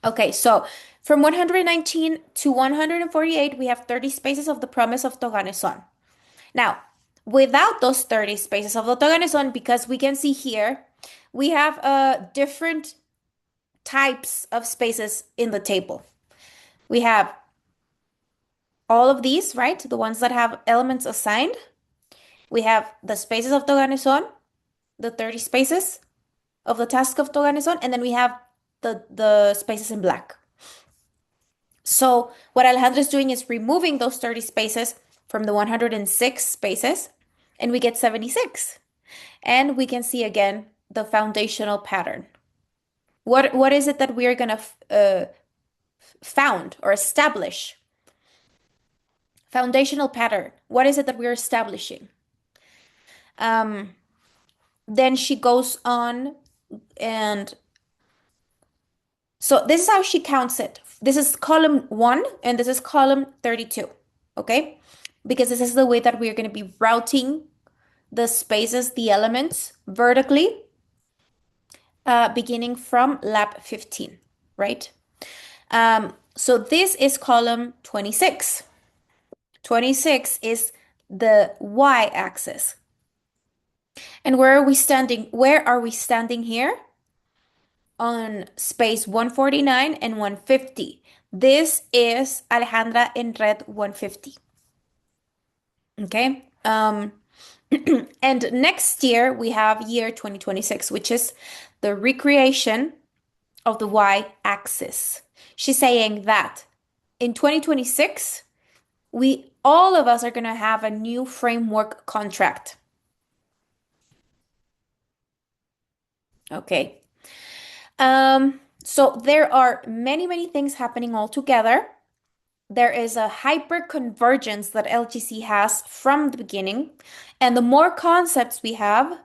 Okay, so from 119 to 148, we have 30 spaces of the promise of Toganeson. Now, without those 30 spaces of the Toganeson, because we can see here, we have different types of spaces in the table. We have all of these, right? The ones that have elements assigned. We have the spaces of Toganeson, the 30 spaces of the task of Toganeson, and then we have the spaces in black. So what Alejandro is doing is removing those 30 spaces from the 106 spaces, and we get 76. And we can see again the foundational pattern. What is it that we are going to found or establish? Foundational pattern. What is it that we're establishing? Then she goes on, and so this is how she counts it. This is column 1 and this is column 32. Okay? Because this is the way that we're going to be routing the spaces, the elements vertically, beginning from lap 15, right? So this is column 26. 26 is the y-axis. And where are we standing? Where are we standing here? On space 149 and 150. This is Alejandra in red 150. Okay. And next year we have year 2026, which is the recreation of the y-axis. She's saying that in 2026, all of us are going to have a new framework contract. Okay. So there are many, many things happening all together. There is a hyper-convergence that LGC has from the beginning. And the more concepts we have,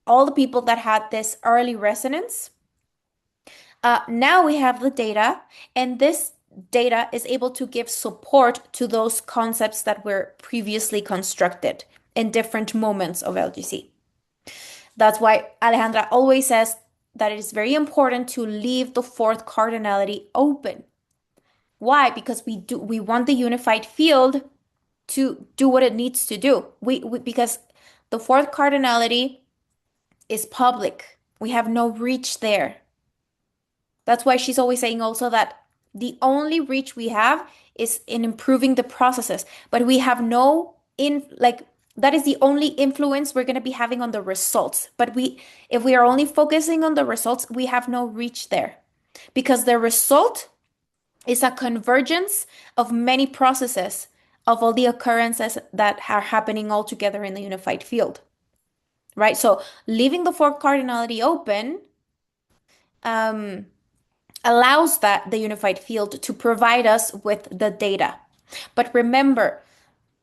all the people that had this early resonance, now we have the data, and this data is able to give support to those concepts that were previously constructed in different moments of LGC. That's why Alejandra always says that it is very important to leave the fourth cardinality open. Why? Because we want the unified field to do what it needs to do. Because the fourth cardinality is public. We have no reach there. That's why she's always saying also that the only reach we have is in improving the processes, but we have no that is the only influence we're going to be having on the results. But if we are only focusing on the results, we have no reach there, because the result is a convergence of many processes, of all the occurrences that are happening all together in the unified field, right? So leaving the fourth cardinality open allows the unified field to provide us with the data. But remember,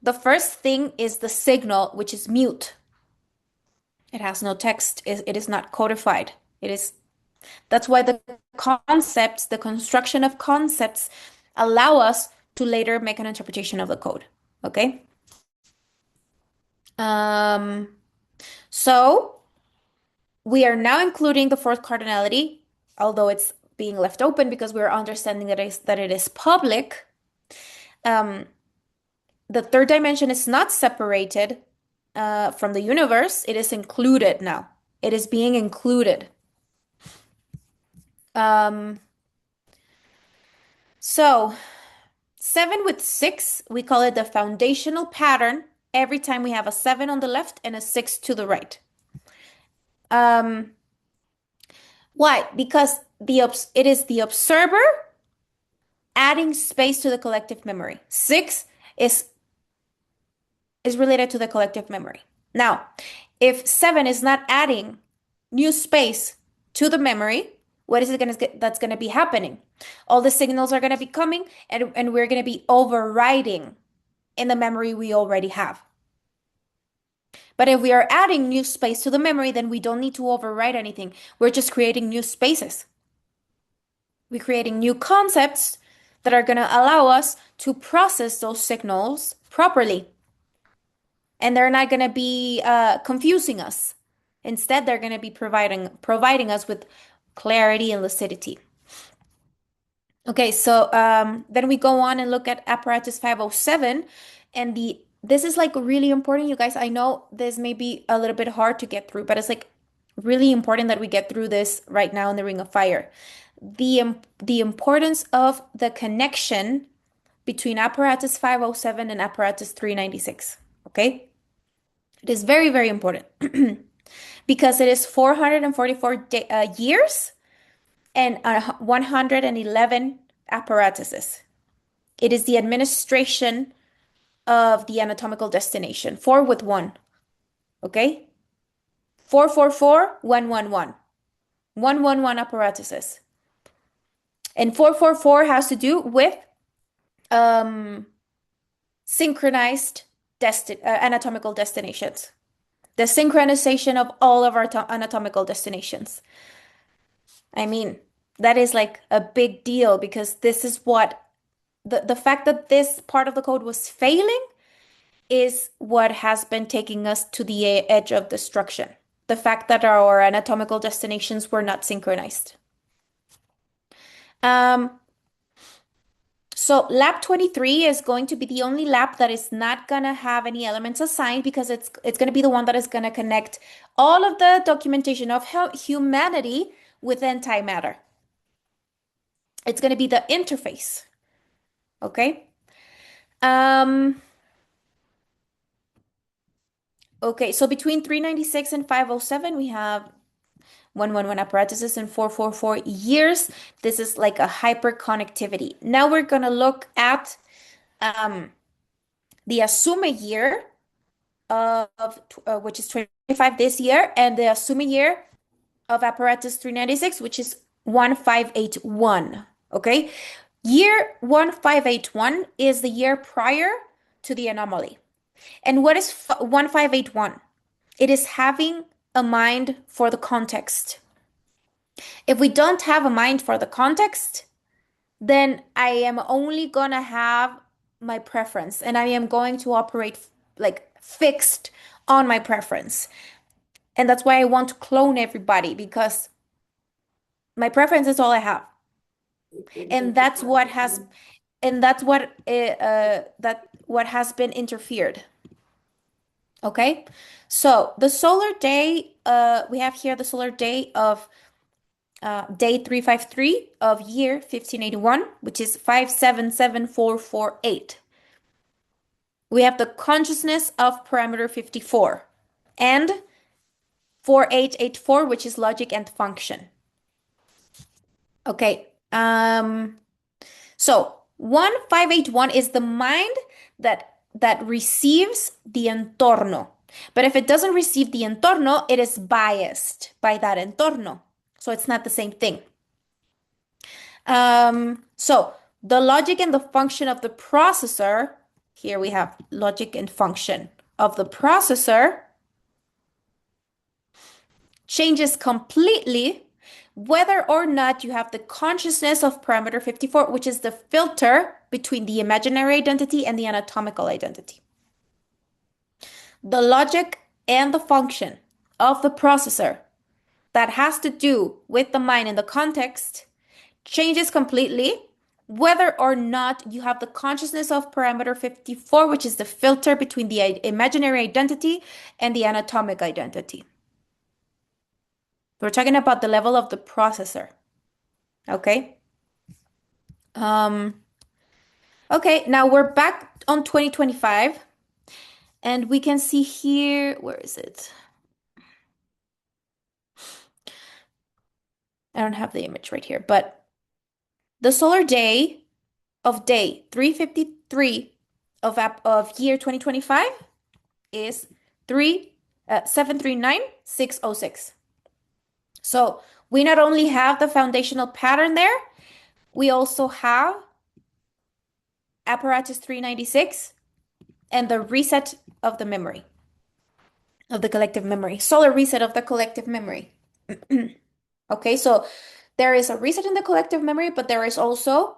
the first thing is the signal, which is mute. It has no text. It is not codified. That's why the concepts, the construction of concepts, allow us to later make an interpretation of the code. Okay? So we are now including the fourth cardinality, although it's being left open because we're understanding that it is public. The third dimension is not separated from the universe. It is included now. It is being included. So 7 with 6, we call it the foundational pattern. Every time we have a 7 on the left and a 6 to the right. Why? Because it is the observer adding space to the collective memory. 6 is related to the collective memory. Now, if 7 is not adding new space to the memory, what is it that's going to be happening? All the signals are going to be coming, and we're going to be overriding in the memory we already have. But if we are adding new space to the memory, then we don't need to override anything. We're just creating new spaces. We're creating new concepts that are going to allow us to process those signals properly. And they're not going to be confusing us. Instead, they're going to be providing us with clarity and lucidity. Okay, so then we go on and look at apparatus 507, and this is like really important, you guys. I know this may be a little bit hard to get through, but it's like really important that we get through this right now in the Ring of Fire. The importance of the connection between apparatus 507 and apparatus 396. Okay, it is very, very important because it is 444 years and 111 apparatuses. It is the administration of the anatomical destination. 4 with 1. Okay? 444, 111. 111 apparatuses. And 444 has to do with synchronized anatomical destinations. The synchronization of all of our anatomical destinations. I mean, that is like a big deal because this is what the fact that this part of the code was failing is what has been taking us to the edge of destruction. The fact that our anatomical destinations were not synchronized. So lab 23 is going to be the only lab that is not going to have any elements assigned because it's going to be the one that is going to connect all of the documentation of humanity with antimatter. It's going to be the interface. Okay? Okay, so between 396 and 507, we have 111 apparatuses in 444 years. This is like a hyperconnectivity. Now we're going to look at the Asume year of which is 25 this year, and the Asume year of apparatus 396, which is 1581. Okay, year 1581 is the year prior to the anomaly. And what is 1581? It is having a mind for the context. If we don't have a mind for the context, then I am only gonna have my preference and I am going to operate like fixed on my preference. And that's why I want to clone everybody because my preference is all I have. And that's what has what has been interfered. Okay? So the solar day, we have here the solar day of day 353 of year 1581, which is 577448. We have the consciousness of parameter 54 and 4884, which is logic and function. Okay. So 1581 is the mind that receives the entorno. But if it doesn't receive the entorno, it is biased by that entorno. So it's not the same thing. So the logic and the function of the processor, here we have logic and function of the processor, changes completely whether or not you have the consciousness of parameter 54, which is the filter between the imaginary identity and the anatomical identity. The logic and the function of the processor that has to do with the mind and the context changes completely whether or not you have the consciousness of parameter 54, which is the filter between the imaginary identity and the anatomic identity. We're talking about the level of the processor. Okay. Okay, now we're back on 2025. And we can see here, where is it? I don't have the image right here, but the solar day of day 353 of year 2025 is 739606. So we not only have the foundational pattern there, we also have apparatus 396 and the reset of the memory, of the collective memory, solar reset of the collective memory. Okay, so there is a reset in the collective memory, but there is also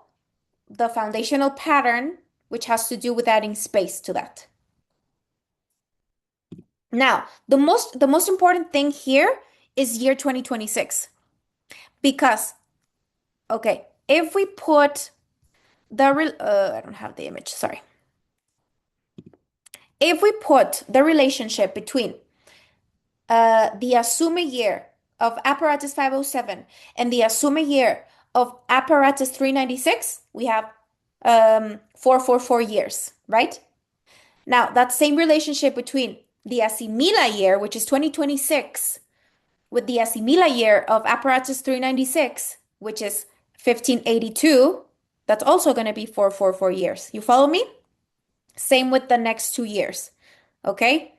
the foundational pattern, which has to do with adding space to that. Now, the most important thing here is year 2026. Because, okay, if we put the, I don't have the image, sorry. If we put the relationship between the Asume year of apparatus 507 and the Asume year of apparatus 396, we have 444 years, right? Now, that same relationship between the Asimila year, which is 2026, with the Asimila year of apparatus 396, which is 1582, that's also going to be 444 years. You follow me? Same with the next 2 years, okay?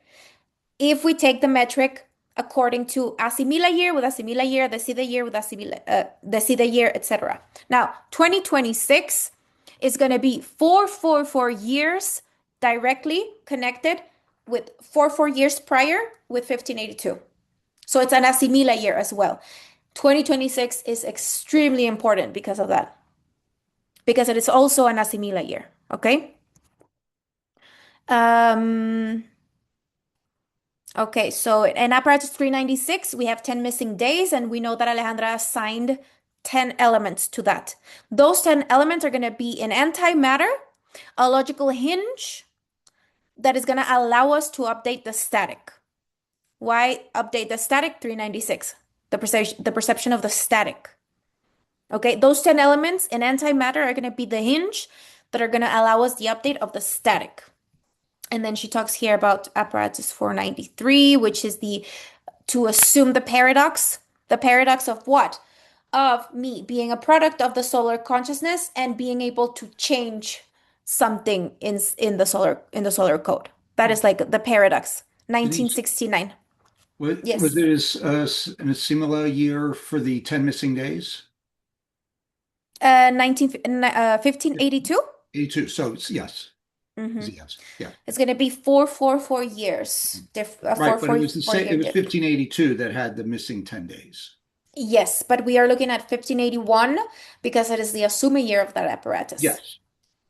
If we take the metric according to Asimila year with Asimila year, Decida year with Decida year, etc. Now, 2026 is going to be 444 years directly connected with 4 years prior with 1582. So it's an asimila year as well. 2026 is extremely important because of that, because it is also an asimila year. Okay. Okay, so in apparatus 396, we have 10 missing days, and we know that Alejandra assigned 10 elements to that. Those 10 elements are going to be an antimatter, a logical hinge that is going to allow us to update the static. Why update the static? 396, the perception of the static. Okay, those 10 elements in antimatter are going to be the hinge that are going to allow us the update of the static. And then she talks here about apparatus 493, which is to assume the paradox. The paradox of what? Of me being a product of the solar consciousness and being able to change something in the solar code. That is like the paradox. 1969. Yes. Was it in a similar year for the 10 missing days? 1582. 82. So it's yes. Mhm. It's a yes. Yeah. It's going to be 4 years. Right, but it was the same. It was difference. 1582 that had the missing 10 days. Yes, but we are looking at 1581 because it is the Asuma year of that apparatus. Yes.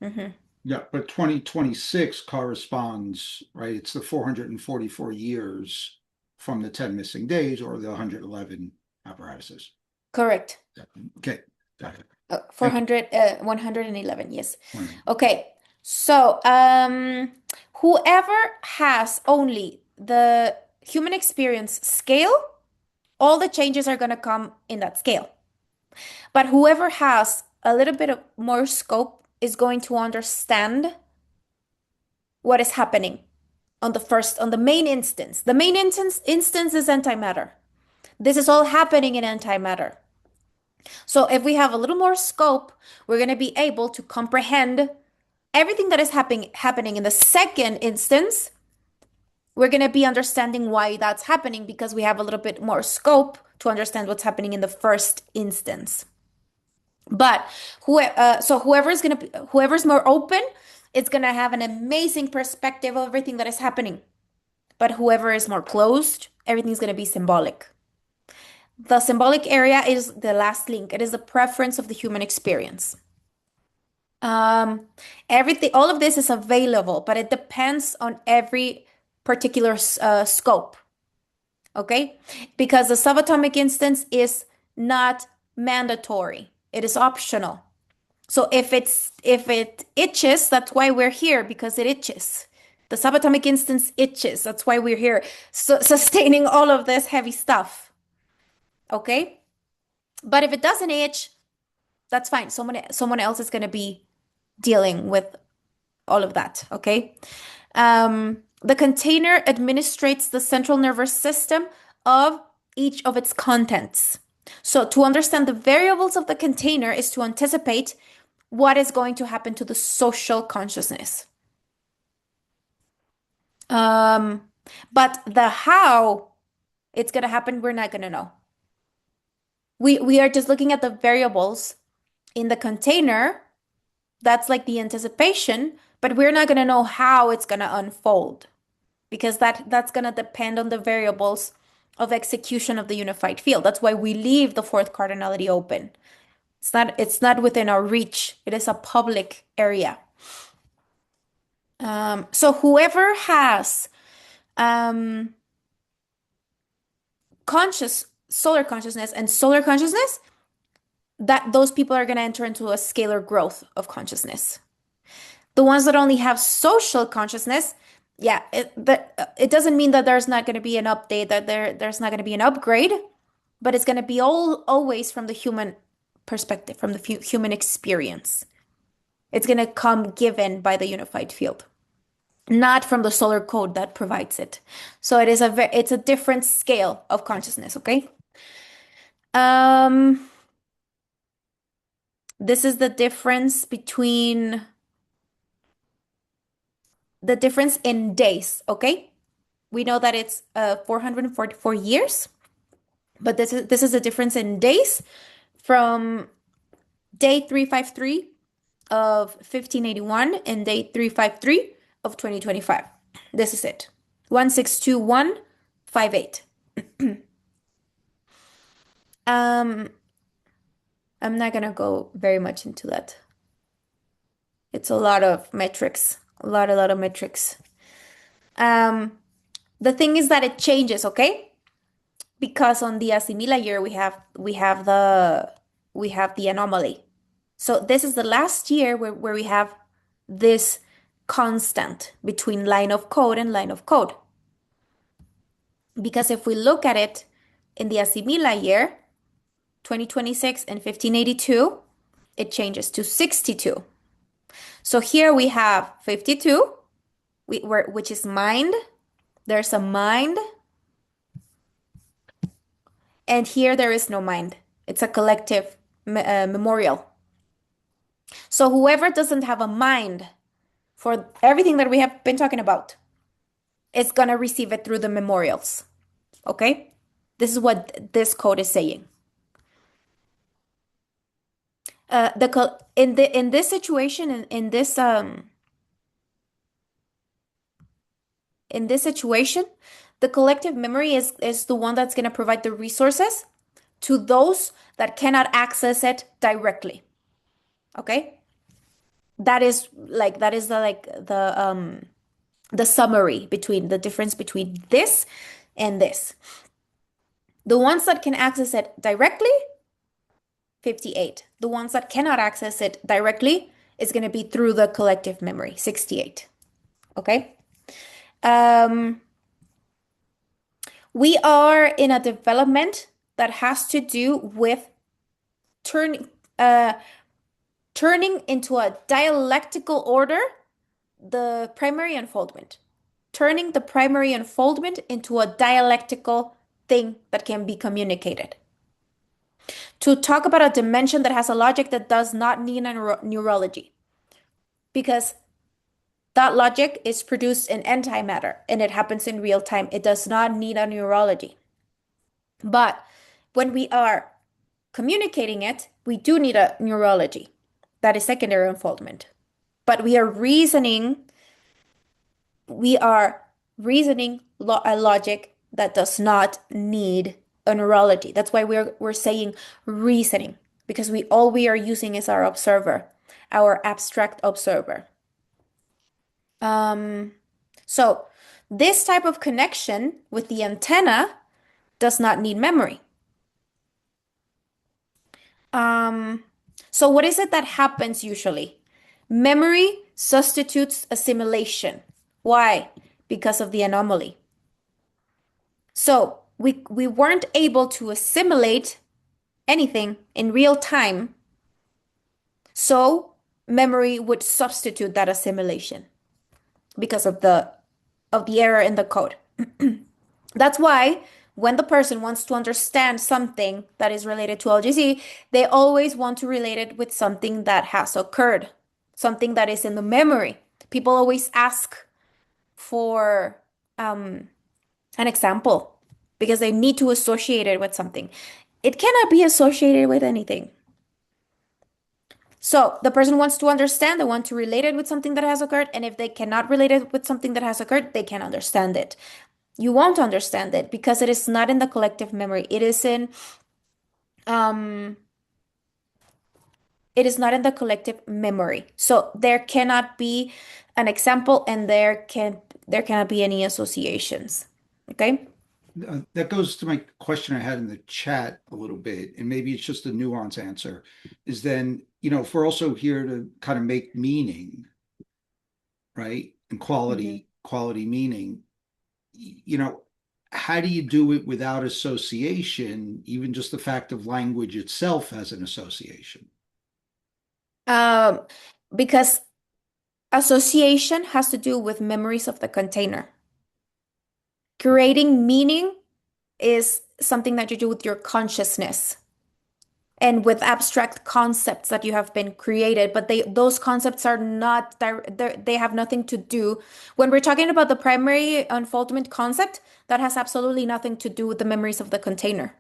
Mhm. Yeah, but 2026 corresponds, right? It's the 444 years from the 10 missing days or the 111 apparatuses. Correct. Yeah. Okay. Got it. 111, yes. Wonderful. Okay. So, whoever has only the human experience scale, all the changes are going to come in that scale. But whoever has a little bit of more scope is going to understand what is happening on the main instance. The main instance is antimatter. This is all happening in antimatter. So if we have a little more scope, we're going to be able to comprehend everything that is happening in the second instance. We're going to be understanding why that's happening because we have a little bit more scope to understand what's happening in the first instance. But whoever's more open, it's going to have an amazing perspective of everything that is happening. But whoever is more closed, everything's going to be symbolic. The symbolic area is the last link. It is the preference of the human experience. All of this is available, but it depends on every particular scope. Okay? Because the subatomic instance is not mandatory. It is optional. So if it itches, that's why we're here, because it itches. The subatomic instance itches. That's why we're here, sustaining all of this heavy stuff. Okay? But if it doesn't itch, that's fine. Someone else is going to be dealing with all of that. Okay? The container administrates the central nervous system of each of its contents. So to understand the variables of the container is to anticipate what is going to happen to the social consciousness. But the how it's going to happen, we're not going to know. We are just looking at the variables in the container. That's like the anticipation, but we're not going to know how it's going to unfold because that's going to depend on the variables of execution of the unified field. That's why we leave the fourth cardinality open. It's not within our reach. It is a public area. So whoever has solar consciousness and solar consciousness, that those people are going to enter into a scalar growth of consciousness. The ones that only have social consciousness, yeah, it doesn't mean that there's not going to be an update, that there's not going to be an upgrade, but it's going to be always from the human perspective, from the human experience. It's going to come given by the unified field, not from the solar code that provides it. So it's a different scale of consciousness, okay? This is the difference in days, okay? We know that it's 444 years, but this is the difference in days from day 353 of 1581 and day 353 of 2025. This is it. 162158. I'm not gonna go very much into that. It's a lot of metrics, a lot of metrics. The thing is that it changes, okay? Because on the asimila year we have the anomaly. So this is the last year where we have this constant between line of code and line of code. Because if we look at it in the asimila year, 2026 and 1582, it changes to 62. So here we have 52, which is mind. There's a mind. And here there is no mind. It's a collective memorial. So whoever doesn't have a mind for everything that we have been talking about is going to receive it through the memorials. Okay? This is what this code is saying. In this situation, in this situation, the collective memory is the one that's going to provide the resources to those that cannot access it directly. Okay? That is the summary between the difference between this and this. The ones that can access it directly, 58. The ones that cannot access it directly is going to be through the collective memory, 68. Okay? We are in a development that has to do with turning into a dialectical order the primary unfoldment. Turning the primary unfoldment into a dialectical thing that can be communicated. To talk about a dimension that has a logic that does not need a neurology. Because that logic is produced in antimatter and it happens in real time. It does not need a neurology. But when we are communicating it, we do need a neurology. That is secondary unfoldment. But we are reasoning a logic that does not need a neurology. That's why we're saying reasoning, because all we are using is our observer, our abstract observer. So this type of connection with the antenna does not need memory. So what is it that happens usually? Memory substitutes assimilation. Why? Because of the anomaly. So we weren't able to assimilate anything in real time. So memory would substitute that assimilation because of the error in the code. That's why when the person wants to understand something that is related to LGC, they always want to relate it with something that has occurred, something that is in the memory. People always ask for an example because they need to associate it with something. It cannot be associated with anything. So the person wants to understand, they want to relate it with something that has occurred, and if they cannot relate it with something that has occurred, they can't understand it. You won't understand it because it is not in the collective memory. It is not in the collective memory. So there cannot be an example and there cannot be any associations. Okay? That goes to my question I had in the chat a little bit, and maybe it's just a nuance answer, is then, if we're also here to kind of make meaning, right? And quality meaning, how do you do it without association? Even just the fact of language itself has an association. Because association has to do with memories of the container. Creating meaning is something that you do with your consciousness and with abstract concepts that you have been created, but those concepts are not they have nothing to do. When we're talking about the primary unfoldment concept, that has absolutely nothing to do with the memories of the container.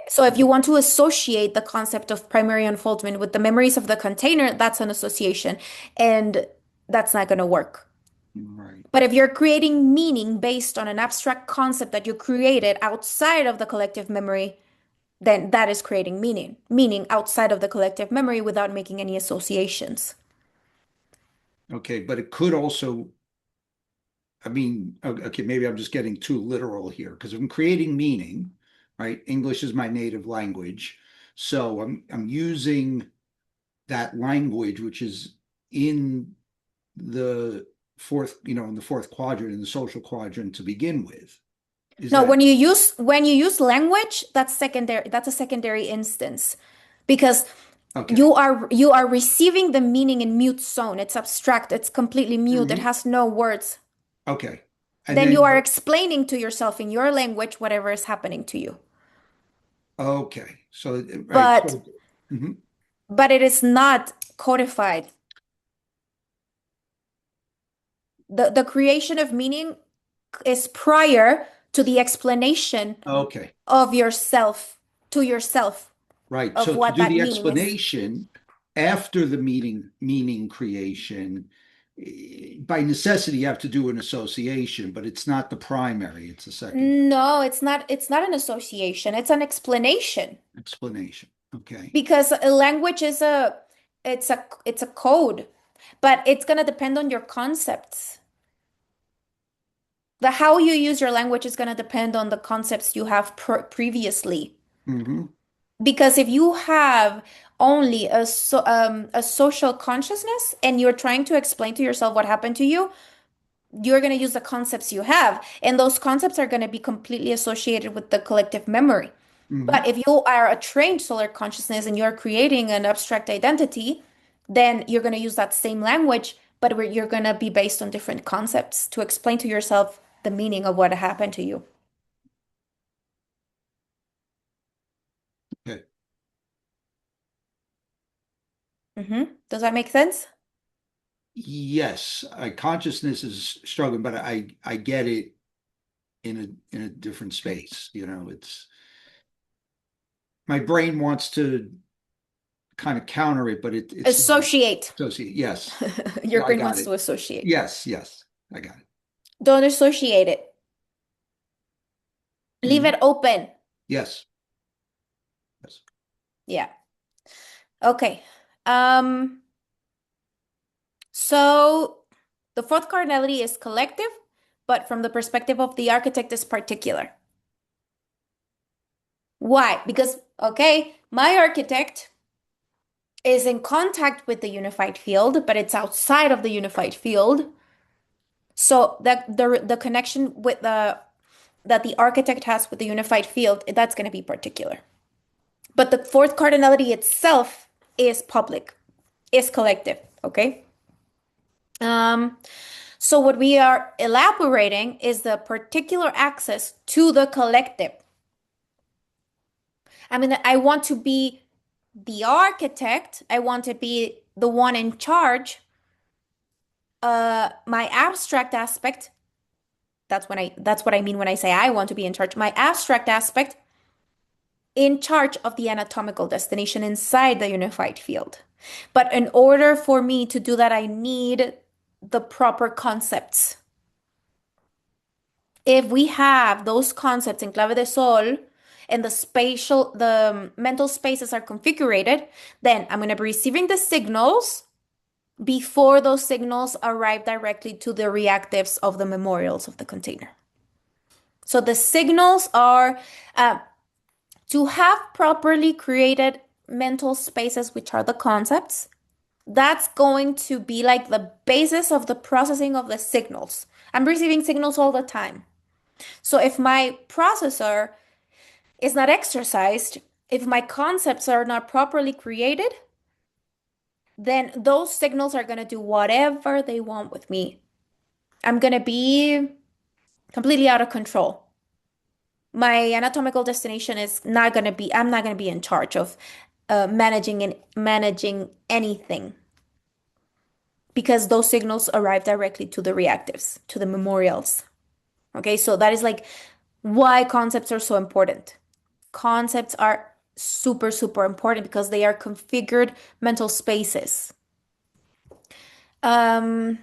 So if you want to associate the concept of primary unfoldment with the memories of the container, that's an association, and that's not going to work. Right. But if you're creating meaning based on an abstract concept that you created outside of the collective memory, then that is creating meaning outside of the collective memory without making any associations. Okay, but it could also, I mean, okay, maybe I'm just getting too literal here because I'm creating meaning, right? English is my native language. So I'm using that language, which is in the in the fourth quadrant, in the social quadrant to begin with. Is No, that when you use language, that's secondary, that's a secondary instance because okay? you are receiving the meaning in mute zone. It's abstract, it's completely mute, it Mhm. has no words. Okay. And Then you then, are explaining to yourself in your language whatever is happening to you. okay. So, right. But So, mhm. but it is not codified. The creation of meaning is prior to the explanation Okay. of yourself to yourself Right. of So to what do that the meaning is. explanation after the meaning creation, by necessity, you have to do an association, but it's not the primary, it's the second No, it's not an association, it's an explanation explanation. Okay. because a language is a it's a code, but it's going to depend on your concepts. The how you use your language is going to depend on the concepts you have previously. Hmm. Because if you have only a social consciousness and you're trying to explain to yourself what happened to you, you're going to use the concepts you have. And those concepts are going to be completely associated with the collective memory. Hmm. But if you are a trained solar consciousness and you're creating an abstract identity, then you're going to use that same language, but you're going to be based on different concepts to explain to yourself the meaning of what happened to you. Okay. Does that make sense? Yes, consciousness is struggling, but I get it in a different space. It's my brain wants to kind of counter it, but it's not Associate. associate. Yes. Your No, I brain got wants it. to associate. Yes, yes, I got it. Don't associate it. Leave Mhm. it open. Yes. Yes. Yeah. Okay. Um, so the fourth cardinality is collective, but from the perspective of the architect is particular. Why? Because, okay, my architect is in contact with the unified field, but it's outside of the unified field. So that the connection with the that the architect has with the unified field, that's going to be particular. But the fourth cardinality itself is public, is collective, okay? Um, so what we are elaborating is the particular access to the collective. I mean, I want to be the architect, I want to be the one in charge. My abstract aspect, that's what I mean when I say I want to be in charge. My abstract aspect in charge of the anatomical destination inside the unified field. But in order for me to do that, I need the proper concepts. If we have those concepts in clave de sol and the mental spaces are configured, then I'm going to be receiving the signals before those signals arrive directly to the reactives of the memorials of the container. So the signals are to have properly created mental spaces, which are the concepts. That's going to be like the basis of the processing of the signals. I'm receiving signals all the time. So if my processor is not exercised, if my concepts are not properly created, then those signals are going to do whatever they want with me. I'm going to be completely out of control. My anatomical destination is not going to be, I'm not going to be in charge of managing anything because those signals arrive directly to the reactives, to the memorials. Okay, so that is like why concepts are so important. Concepts are super, super important because they are configured mental spaces. Um,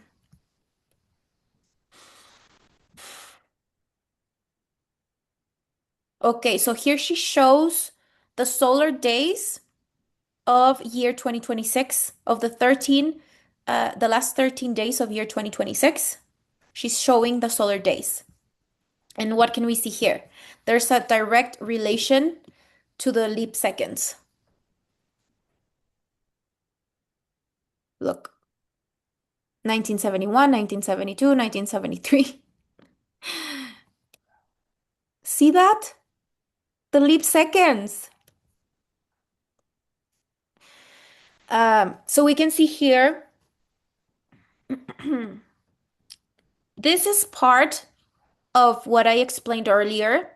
Okay, so here she shows the solar days of year 2026, of the last 13 days of year 2026. She's showing the solar days. And what can we see here? There's a direct relation to the leap seconds. Look, 1971, 1972, 1973. See that? The leap seconds. So we can see here, this is part of what I explained earlier.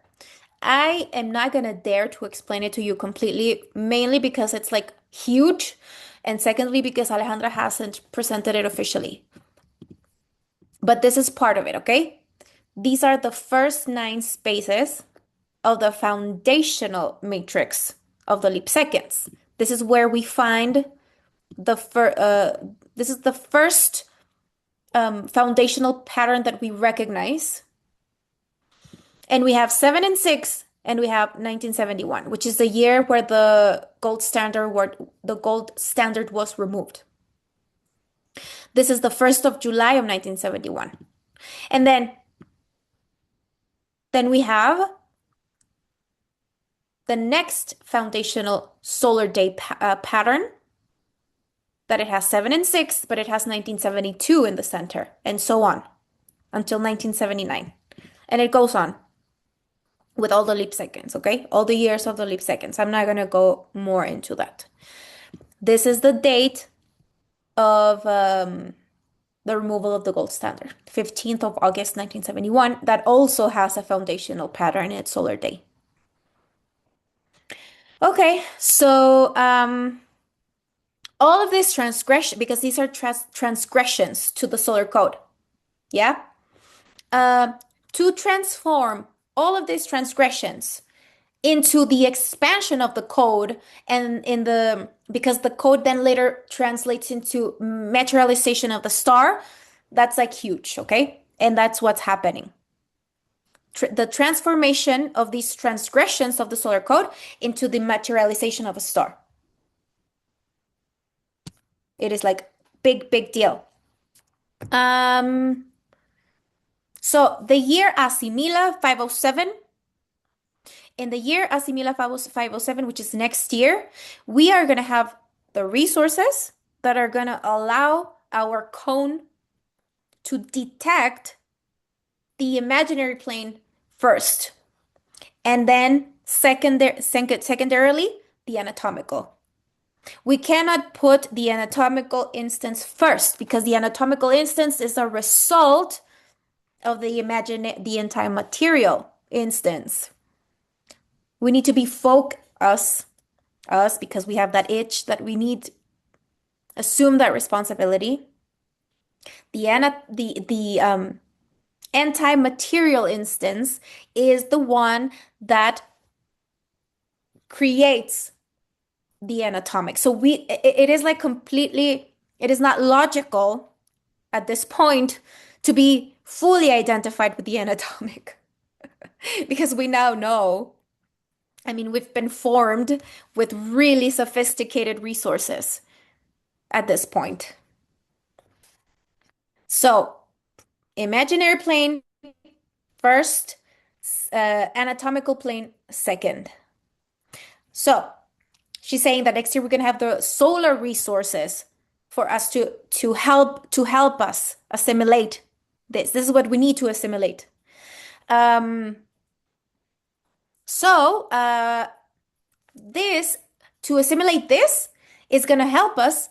I am not gonna dare to explain it to you completely, mainly because it's like huge, and secondly, because Alejandra hasn't presented it officially. But this is part of it, okay? These are the first 9 spaces of the foundational matrix of the leap seconds. This is where we find this is the first foundational pattern that we recognize. And we have 7 and 6, and we have 1971, which is the year where the gold standard was removed. This is the 1st of July of 1971. And then we have the next foundational solar day pattern that it has 7 and 6, but it has 1972 in the center, and so on until 1979. And it goes on with all the leap seconds, okay? All the years of the leap seconds. I'm not going to go more into that. This is the date of the removal of the gold standard, 15th of August, 1971. That also has a foundational pattern in its solar day. Okay, so all of this transgression, because these are transgressions to the solar code, yeah? To transform all of these transgressions into the expansion of the code, and because the code then later translates into materialization of the star, that's like huge, okay? And that's what's happening. The transformation of these transgressions of the solar code into the materialization of a star. It is like big, big deal. So the year Asimila 507, in the year Asimila 507, which is next year, we are going to have the resources that are going to allow our cone to detect the imaginary plane first, and then secondarily, the anatomical. We cannot put the anatomical instance first because the anatomical instance is a result of the anti-material instance. We need to be us, because we have that itch that we need, assume that responsibility. The anti-material instance is the one that creates the anatomic. So it is like completely, it is not logical at this point to be fully identified with the anatomic because we now know. I mean, we've been formed with really sophisticated resources at this point. So, imaginary plane first, anatomical plane second. So, she's saying that next year we're going to have the solar resources for us to help us assimilate this. This is what we need to assimilate. To assimilate this is going to help us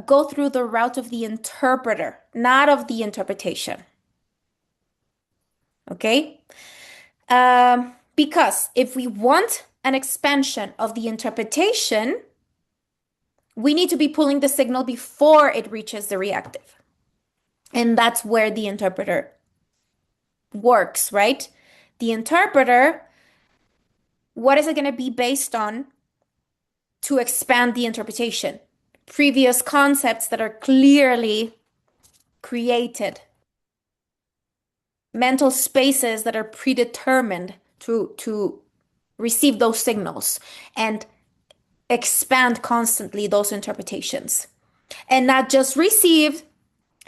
go through the route of the interpreter, not of the interpretation. Okay? Because if we want an expansion of the interpretation, we need to be pulling the signal before it reaches the reactive. And that's where the interpreter works, right? The interpreter, what is it going to be based on to expand the interpretation? Previous concepts that are clearly created. Mental spaces that are predetermined to receive those signals and expand constantly those interpretations and not just receive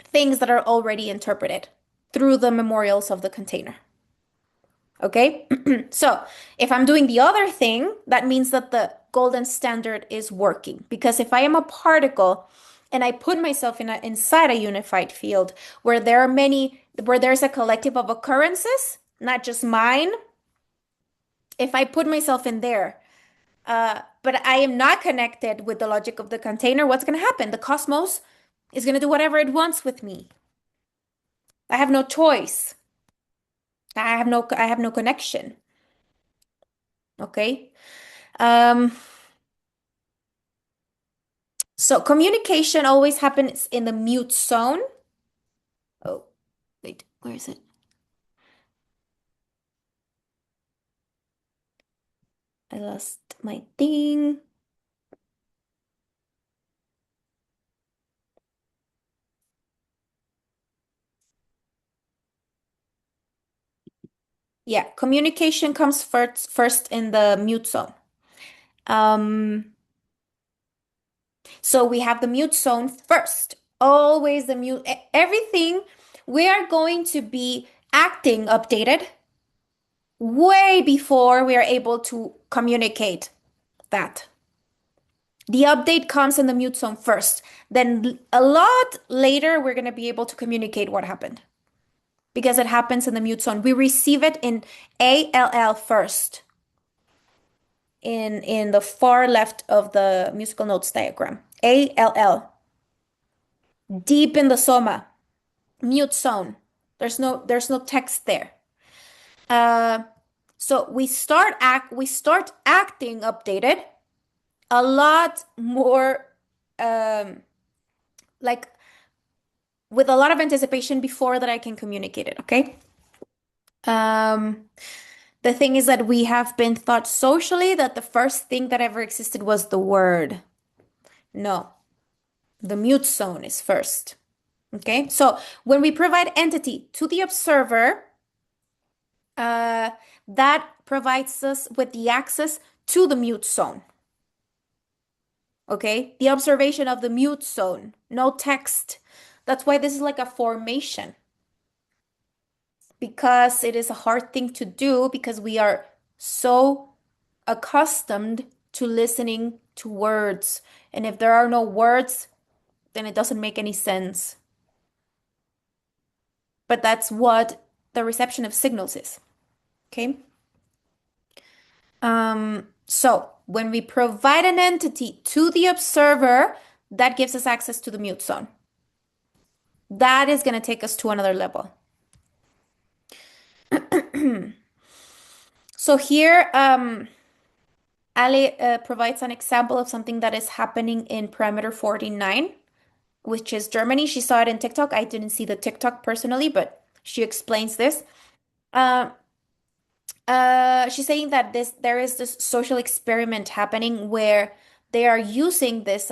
things that are already interpreted through the memorials of the container. Okay? So if I'm doing the other thing, that means that the golden standard is working. Because if I am a particle and I put myself inside a unified field where where there's a collective of occurrences, not just mine, if I put myself in there, but I am not connected with the logic of the container, what's going to happen? The cosmos is going to do whatever it wants with me. I have no choice. I have no connection. Okay? So communication always happens in the mute zone. Oh, wait, where is it? I lost my thing. Yeah, communication comes first in the mute zone. So we have the mute zone first. Always the mute. Everything we are going to be acting updated way before we are able to communicate that. The update comes in the mute zone first. Then a lot later, we're going to be able to communicate what happened because it happens in the mute zone. We receive it in ALL first in the far left of the musical notes diagram. ALL, deep in the soma, mute zone. There's no text there. So we start acting updated a lot more like with a lot of anticipation before that I can communicate it, okay? The thing is that we have been taught socially that the first thing that ever existed was the word. No, the mute zone is first. Okay, so when we provide entity to the observer, that provides us with the access to the mute zone. Okay, the observation of the mute zone, no text. That's why this is like a formation. Because it is a hard thing to do because we are so accustomed to listening to words. And if there are no words, then it doesn't make any sense. But that's what the reception of signals is. Okay? So when we provide an entity to the observer, that gives us access to the mute zone. That is going to take us to another level. So here, Ali provides an example of something that is happening in parameter 49, which is Germany. She saw it in TikTok. I didn't see the TikTok personally, but she explains this. She's saying that there is this social experiment happening where they are using this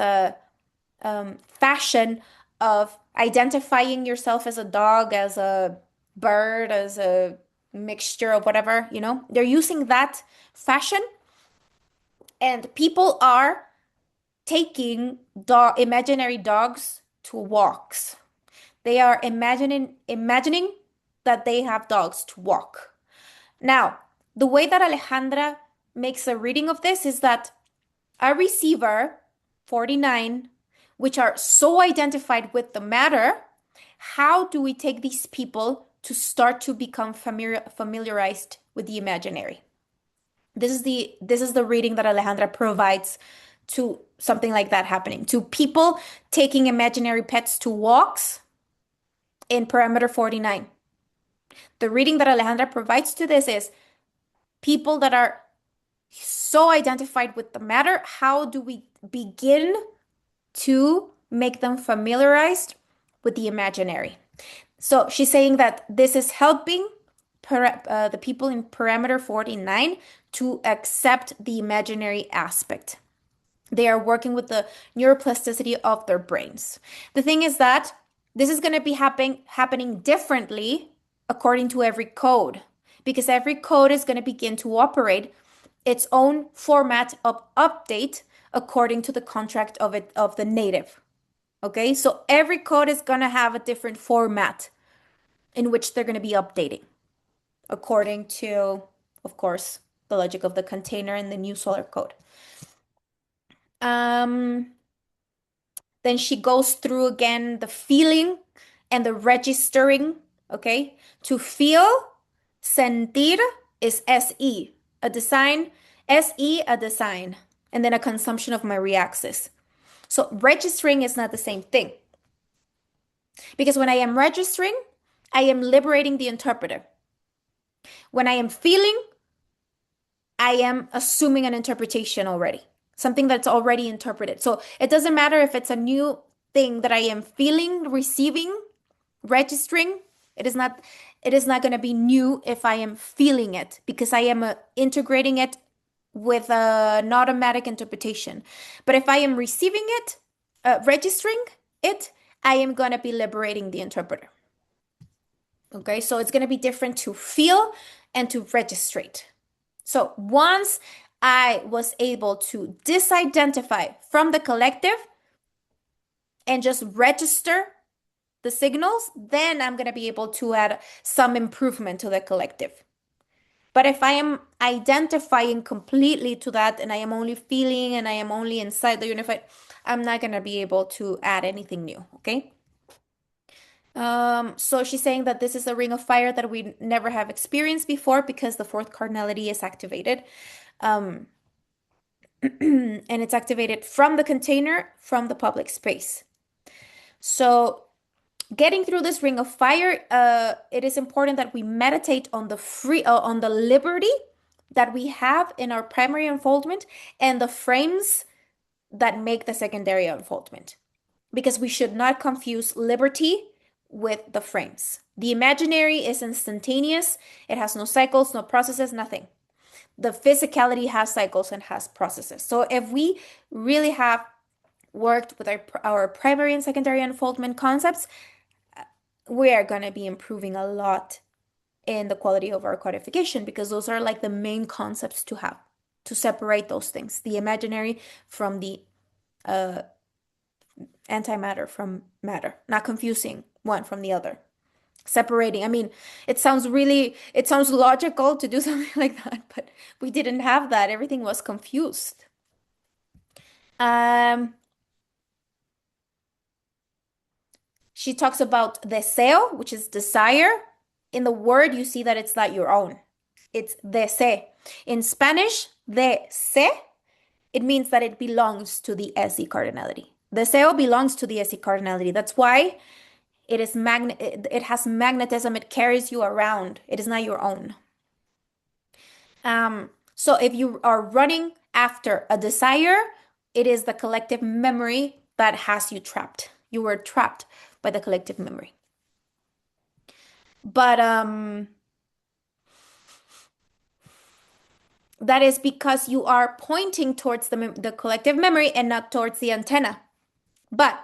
fashion of identifying yourself as a dog, as a bird, as a mixture of whatever, you know. They're using that fashion, and people are taking imaginary dogs to walks. They are imagining that they have dogs to walk. Now, the way that Alejandra makes a reading of this is that a receiver, 49, which are so identified with the matter, how do we take these people to start to become familiarized with the imaginary? This is the reading that Alejandra provides to something like that happening, to people taking imaginary pets to walks in parameter 49. The reading that Alejandra provides to this is people that are so identified with the matter, how do we begin to make them familiarized with the imaginary? So she's saying that this is helping the people in parameter 49 to accept the imaginary aspect. They are working with the neuroplasticity of their brains. The thing is that this is going to be happening differently according to every code, because every code is going to begin to operate its own format of update according to the contract of the native. Okay, so every code is going to have a different format in which they're going to be updating according to, of course, the logic of the container and the new Solr code. Then she goes through again the feeling and the registering, okay? To feel, sentir is SE, a design, SE, a design, and then a consumption of my reaxis. So registering is not the same thing. Because when I am registering, I am liberating the interpreter. When I am feeling, I am assuming an interpretation already, something that's already interpreted. So it doesn't matter if it's a new thing that I am feeling, receiving, registering. It is not going to be new if I am feeling it, because I am integrating it with an automatic interpretation. But if I am receiving it, registering it, I am going to be liberating the interpreter. Okay, so it's going to be different to feel and to registrate. So once I was able to disidentify from the collective and just register the signals, then I'm going to be able to add some improvement to the collective. But if I am identifying completely to that and I am only feeling and I am only inside the unified, I'm not going to be able to add anything new, okay? So she's saying that this is a ring of fire that we never have experienced before because the fourth cardinality is activated. And it's activated from the container, from the public space. So getting through this ring of fire, it is important that we meditate on on the liberty that we have in our primary unfoldment and the frames that make the secondary unfoldment, because we should not confuse liberty with the frames. The imaginary is instantaneous. It has no cycles, no processes, nothing. The physicality has cycles and has processes. So if we really have worked with our primary and secondary unfoldment concepts, we are going to be improving a lot in the quality of our codification, because those are like the main concepts to have, to separate those things, the imaginary from the antimatter from matter, not confusing one from the other, separating. I mean, it sounds logical to do something like that, but we didn't have that. Everything was confused. She talks about deseo, which is desire. In the word, you see that it's not your own. It's deseo. In Spanish, deseo, it means that it belongs to the SE cardinality. Deseo belongs to the SE cardinality. That's why it has magnetism. It carries you around. It is not your own. So if you are running after a desire, it is the collective memory that has you trapped. You were trapped by the collective memory. But that is because you are pointing towards the collective memory and not towards the antenna. But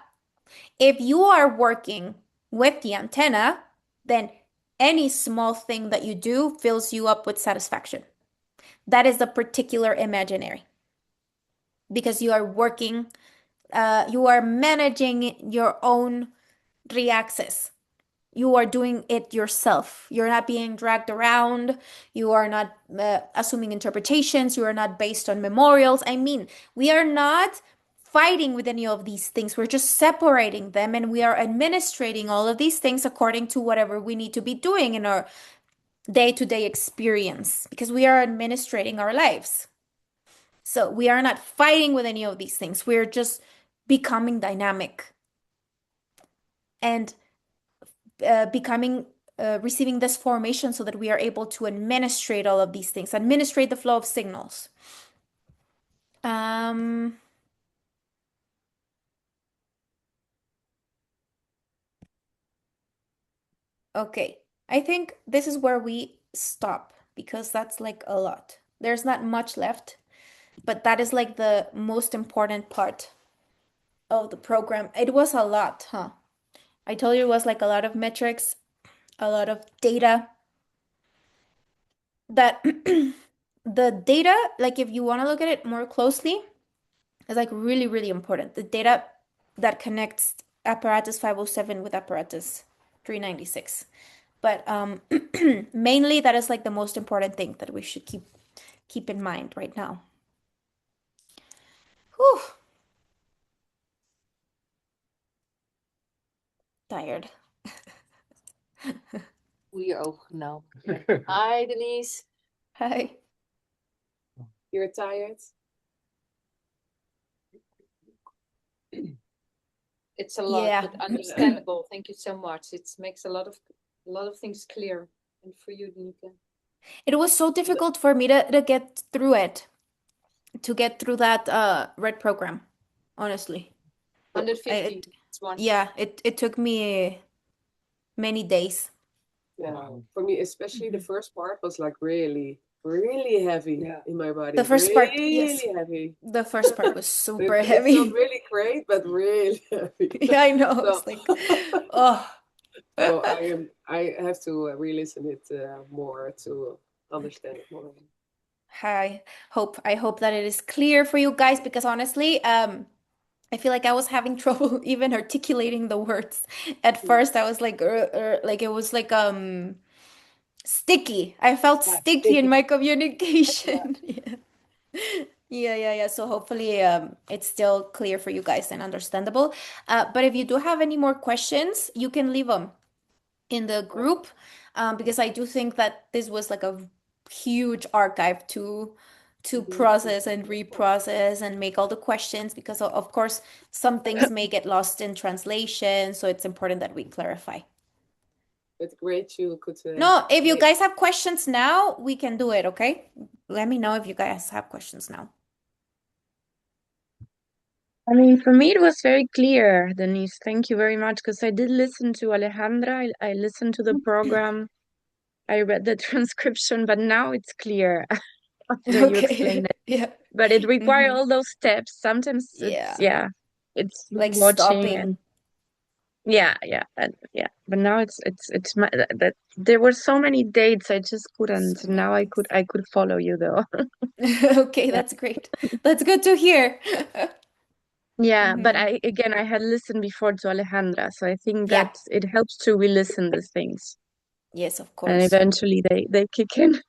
if you are working with the antenna, then any small thing that you do fills you up with satisfaction. That is the particular imaginary, because you are working, you are managing your own reaxis. You are doing it yourself. You're not being dragged around. You are not assuming interpretations. You are not based on memorials. I mean, we are not fighting with any of these things. We're just separating them, and we are administrating all of these things according to whatever we need to be doing in our day-to-day experience, because we are administrating our lives. So we are not fighting with any of these things. We're just becoming dynamic and receiving this formation so that we are able to administrate all of these things, administrate the flow of signals. Okay, I think this is where we stop, because that's like a lot. There's not much left, but that is like the most important part of the program. It was a lot, huh? I told you it was like a lot of metrics, a lot of data. that the data, like if you want to look at it more closely, is like really, really important. The data that connects apparatus 507 with apparatus 396. But mainly that is like the most important thing that we should keep in mind right now. Whew. Tired. Goeie ogen nou. Hi, Denise. Hi. You're tired? It's a lot, Yeah. but understandable. Thank you so much. It makes a lot of things clear. And for you, Denise. It was so difficult for me to get through it, to get through that red program, honestly. 150. It's one. Yeah, it took me many days. Yeah, Wow. for me, especially the first part was like really, really heavy Yeah. in my body. The first part, yes. Really heavy. The first part was super It's heavy. not really great, but really heavy. Yeah, I know. So, It's like, oh. so I have to re-listen it more to understand it more. I hope that it is clear for you guys because honestly, I feel like I was having trouble even articulating the words. At first, I was like it was like sticky. I felt Yeah, sticky in my sticky. communication. Yeah. So hopefully, it's still clear for you guys and understandable. But if you do have any more questions, you can leave them in the group, because I do think that this was like a huge archive to process and reprocess and make all the questions because of course some things may get lost in translation, so it's important that we clarify. But great you could. No, if you make- guys have questions now, we can do it, okay? Let me know if you guys have questions now. I mean, for me, it was very clear, Denise. Thank you very much because I did listen to Alejandra. I listened to the program. I read the transcription, but now it's clear after you explained Okay. it. Yeah. But it requires Mhm. all those steps. Sometimes Yeah. it's Like watching stopping. and yeah. But now it's that there were so many dates I just couldn't. So many Now things. I could follow you though. Okay, Yeah. that's great. That's good to hear. Yeah, but Mhm. I had listened before to Alejandra, so I think that Yeah. it helps to re-listen the things, Yes, of and course. eventually they kick in.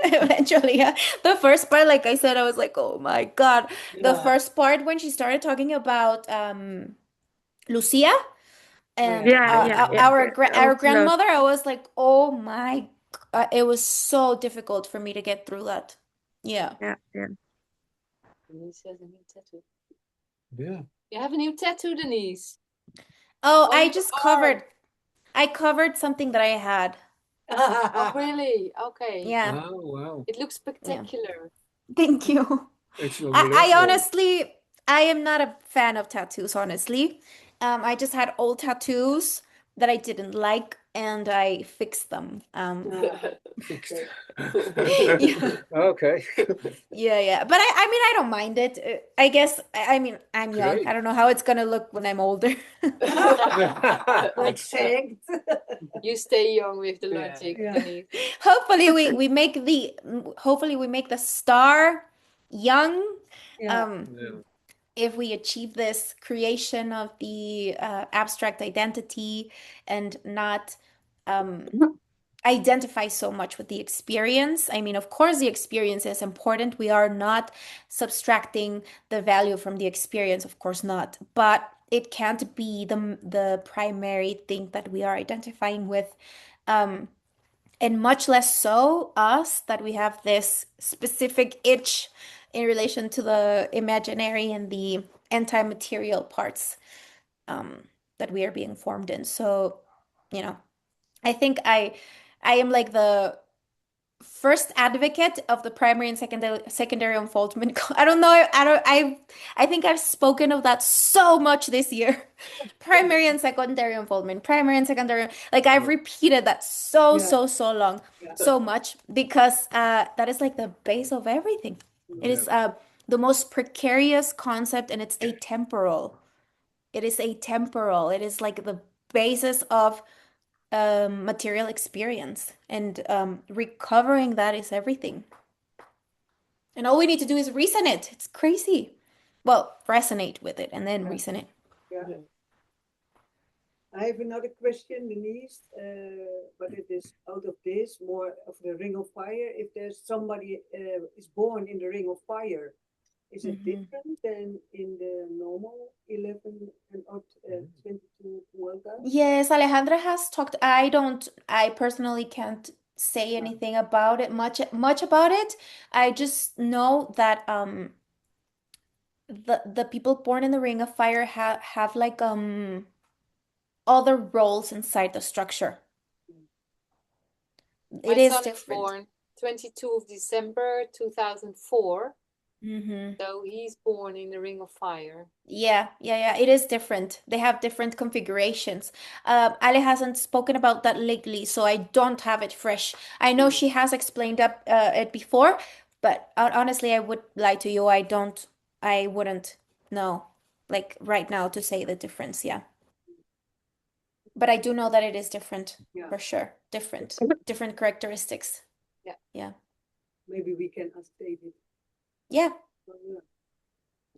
Eventually, yeah. The first part, like I said, I was like, oh my God. The Yeah. first part when she started talking about Lucia and Yeah, yeah, yeah, yeah. our Look, grandmother, I was like, oh my God. It was so difficult for me to get through that. Yeah. yeah. Denise has a new tattoo. Yeah. You have a new tattoo, Denise. Oh, On your arm. I covered something that I had. Oh, really? Okay. Yeah. Oh, wow. It looks Yeah. spectacular. Thank you. It's I unbelievable. honestly, I am not a fan of tattoos, honestly. I just had old tattoos that I didn't like and I fixed them. Fixed. Yeah. Okay. Yeah. But I mean, I don't mind it. I guess, I mean, I'm young. Great. I don't know how it's gonna look when I'm older. Like shanked. You stay young with the Yeah. logic, Yeah. Denise. Hopefully we make the star young. Yeah. Um, if we achieve this creation of the abstract identity and not identify so much with the experience. I mean, of course, the experience is important. We are not subtracting the value from the experience, of course not. But it can't be the primary thing that we are identifying with. And much less so us, that we have this specific itch in relation to the imaginary and the anti-material parts that we are being formed in. So, you know, I think I am like the first advocate of the primary and secondary unfoldment. I don't know. I think I've spoken of that so much this year. Primary and secondary unfoldment. Primary and secondary. Like I've repeated that so long, so much because that is like the base of everything. It is the most precarious concept and it's atemporal. It is atemporal. It is like the basis of material experience, and recovering that is everything. And all we need to do is reason it. It's crazy. Well, resonate with it and then Yeah. reason it. Yeah. I have another question, Denise, but it is out of this, more of the Ring of Fire. If there's somebody is born in the Ring of Fire, is it different than in the normal 11 and 22 Vuelta? Yes, Alejandra has talked. I personally can't say anything about it, much about it. I just know that the people born in the Ring of Fire have like other roles inside the structure. My It is son is different. born 22 of December 2004. Mm-hmm. So he's born in the Ring of Fire. Yeah. It is different. They have different configurations. Ale hasn't spoken about that lately, so I don't have it fresh. I know she has explained it before, but honestly, I would lie to you. I wouldn't know, like right now, to say the difference. Yeah. But I do know that it is different, Yeah. for sure. Different characteristics. Yeah. Yeah. Maybe we can ask David. Yeah. Yeah.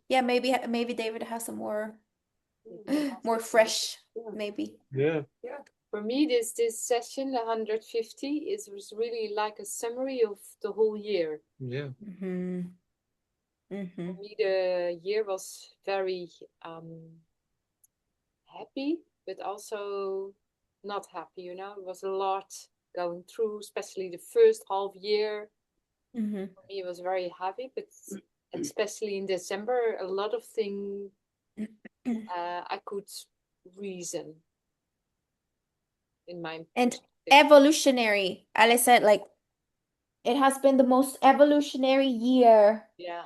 Yeah, maybe David has some more fresh, Yeah. maybe. Yeah. For me, this session, 150, was really like a summary of the whole year. Yeah. Mm-hmm. Mm-hmm. For me, the year was very happy, but also not happy, you know. It was a lot going through, especially the first half year. Mm-hmm. For me, it was very heavy, but especially in December, a lot of things I could reason in my And perspective. evolutionary. Alice said, like, it has been the most evolutionary year. Yeah.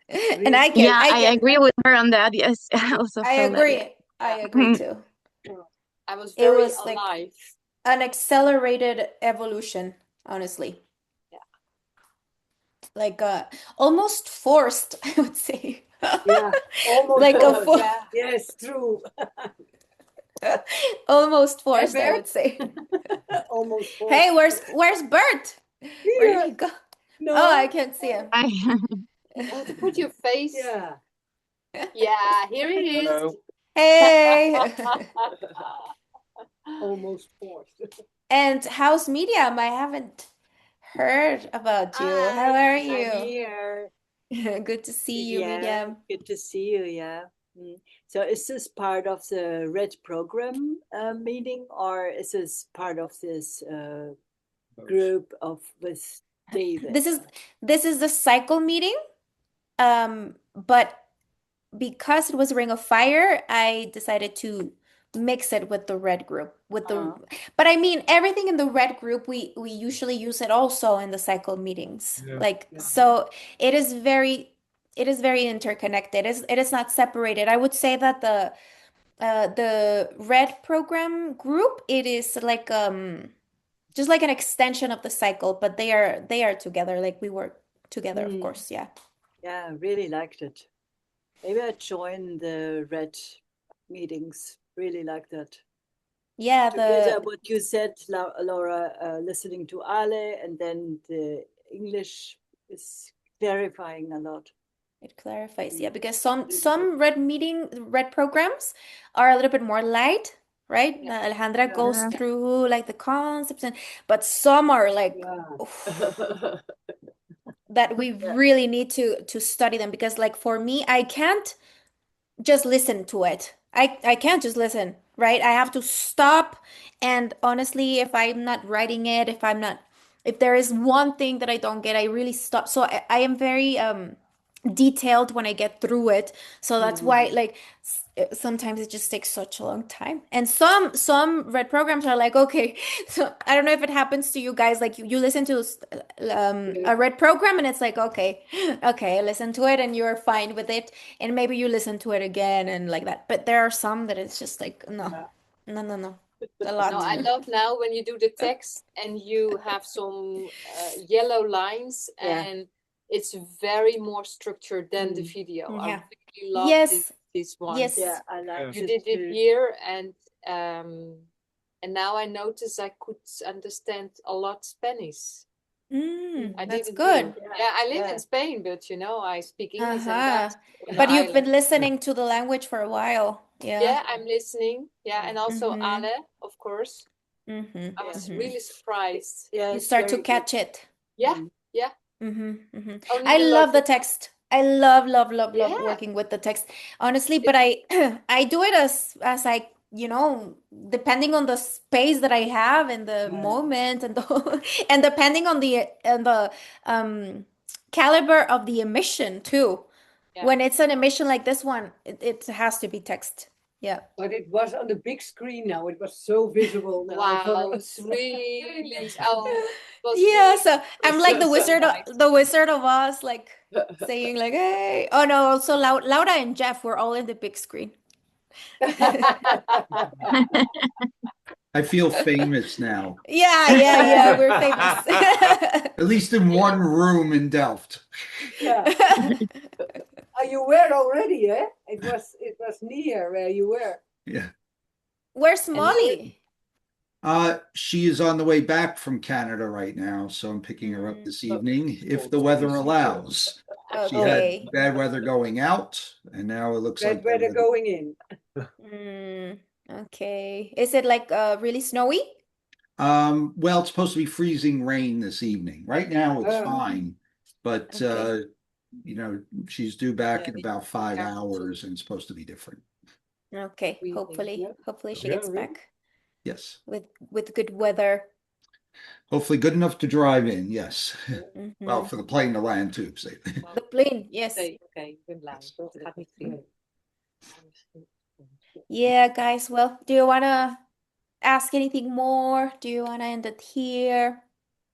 And I Yeah, I get, agree with her on that. Yes, I also I felt that. agree. I agree too. I was It very was like alive. an accelerated evolution, honestly. Yeah. Like almost forced, I would say. Yeah, almost Like a forced. fo- Yeah. Yes, true. almost forced, I Bert? would say. Almost forced. Hey, where's Bert? Where did Here. he go? No. Oh, I can't see him. You have to put your face. Yeah. Yeah, here it is. Hello. Hey. Almost forced. And how's Medium? I haven't heard about you. How are I'm you? here. Good to see you, Yeah, Medium. good to see you. Yeah. So is this part of the Red Program meeting, or is this part of this group with David? This is the cycle meeting. But because it was Ring of Fire, I decided to mix it with the red group. But I mean, everything in the red group, we usually use it also in the cycle meetings. Yeah. Like, so it is very interconnected. It is not separated. I would say that the red program group, it is like just like an extension of the cycle, but they are together. Like, we work together, of course. Yeah. Yeah, I really liked it. Maybe I join the Red meetings. Really like that. Yeah, Together, what you said, Laura, listening to Ale, and then the English is clarifying a lot. it clarifies, yeah, because some red programs are a little bit more light, right? Yeah. Alejandra goes Yeah. through like the concepts, but some are like that we really need to study them, because like for me, I can't just listen to it. I can't just listen, right? I have to stop, and honestly, if I'm not writing it, if there is one thing that I don't get, I really stop. So I am very detailed when I get through it. So that's why like sometimes it just takes such a long time. And some red programs are like, okay, so I don't know if it happens to you guys, like you listen to a red program and it's like, okay, listen to it and you're fine with it, and maybe you listen to it again and like that. But there are some that it's just like, no, a lot. No, I love now when you do the text and you have some yellow lines, and it's very more structured than the video. Yeah. I really love Yes. this one. Yes. Yeah, I like You it did it too. here, and And now I notice I could understand a lot Spanish. I That's didn't good. do. Yeah, I live Yeah. in Spain, but I speak English and Uh-huh. Dutch on the But you've been island. listening to the language for a while. Yeah. Yeah, I'm listening. Yeah, and also Mhm. Ale, of course. Mm-hmm. I was Mhm. really surprised. Yeah, You it's start to very good. catch it. Yeah, Mm. yeah. Only I the love the logic. text. I love Yeah. working with the text. Honestly, but I do it as I, depending on the space that I have and the moment and the and depending on the um caliber of the emission too. Yeah. When it's an emission like this one, it has to be text. Yeah. But it was on the big screen now. It was so visible now for Wow, us. it's really it was Yeah, really so I'm like the so Wizard nice. of the Wizard of Oz, like saying like, "Hey!" Oh no, also Laura and Jeff were all in the big screen. I feel famous now, Yeah, we're famous. at least in one room in Delft. Yeah. You were already, eh? It was near where you were. Yeah. Where's And Molly? She is on the way back from Canada right now, so I'm picking her up this evening if the weather allows. She had Okay. bad weather going out, and now it looks Bad like weather going in. Okay. Is it like really snowy? Well, it's supposed to be freezing rain this evening. Right now it's Oh. fine, but Okay. she's due back in Yeah, about 5 yeah. hours and it's supposed to be different. Okay. We- Hopefully, yeah. hopefully she Yeah, gets really. back Yes. with good weather. Hopefully good enough to drive in, yes. Well, Mhm. for the plane to land too. So. The plane, yes. Oké, ik ben blij. Het gaat niet goed. Yeah, guys. Well, do you wanna ask anything more? Do you wanna end it here?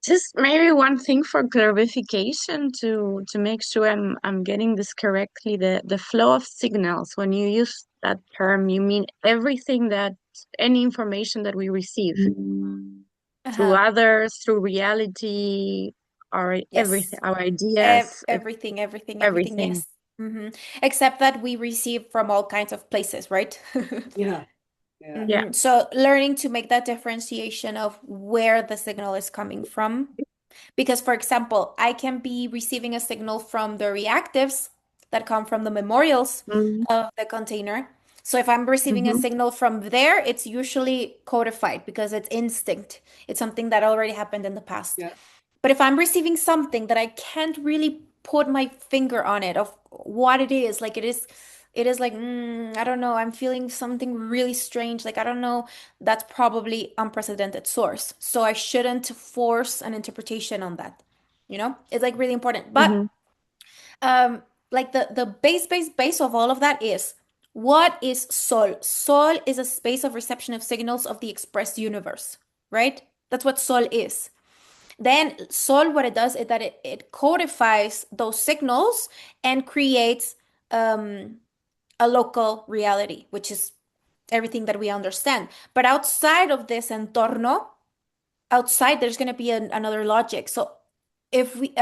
Just maybe one thing for clarification to make sure I'm getting this correctly. The flow of signals, when you use that term, you mean everything that any information that we receive through Uh-huh. others, through reality, our everything, Yes. our ideas, Everything, everything. yes. Except that we receive from all kinds of places, right? Yeah. Yeah. Yeah. So learning to make that differentiation of where the signal is coming from. Because, for example, I can be receiving a signal from the reactives that come from the memorials Mm-hmm. of the container. So if I'm receiving a signal from there, it's usually codified because it's instinct. It's something that already happened in the past. Yeah. But if I'm receiving something that I can't really put my finger on it of what it is, like it is like, I don't know, I'm feeling something really strange. Like, I don't know, that's probably unprecedented source. So I shouldn't force an interpretation on that. It's like really important. But Mm-hmm. like the base of all of that is what is Sol? Sol is a space of reception of signals of the expressed universe, right? That's what Sol is. Then Sol, what it does is that it codifies those signals and creates a local reality, which is everything that we understand. But outside of this entorno, outside, there's going to be another logic. So if we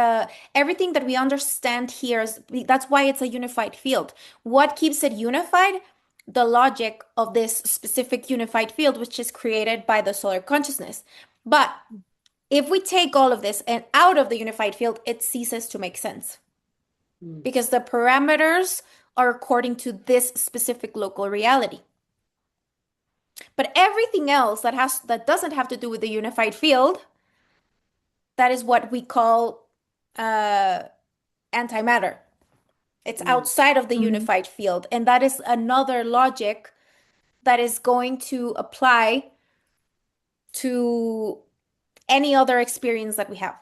everything that we understand here is that's why it's a unified field. What keeps it unified? The logic of this specific unified field, which is created by the solar consciousness. But if we take all of this and out of the unified field, it ceases to make sense because the parameters are according to this specific local reality. But everything else that doesn't have to do with the unified field, that is what we call antimatter. It's outside of the unified field, and that is another logic that is going to apply to any other experience that we have.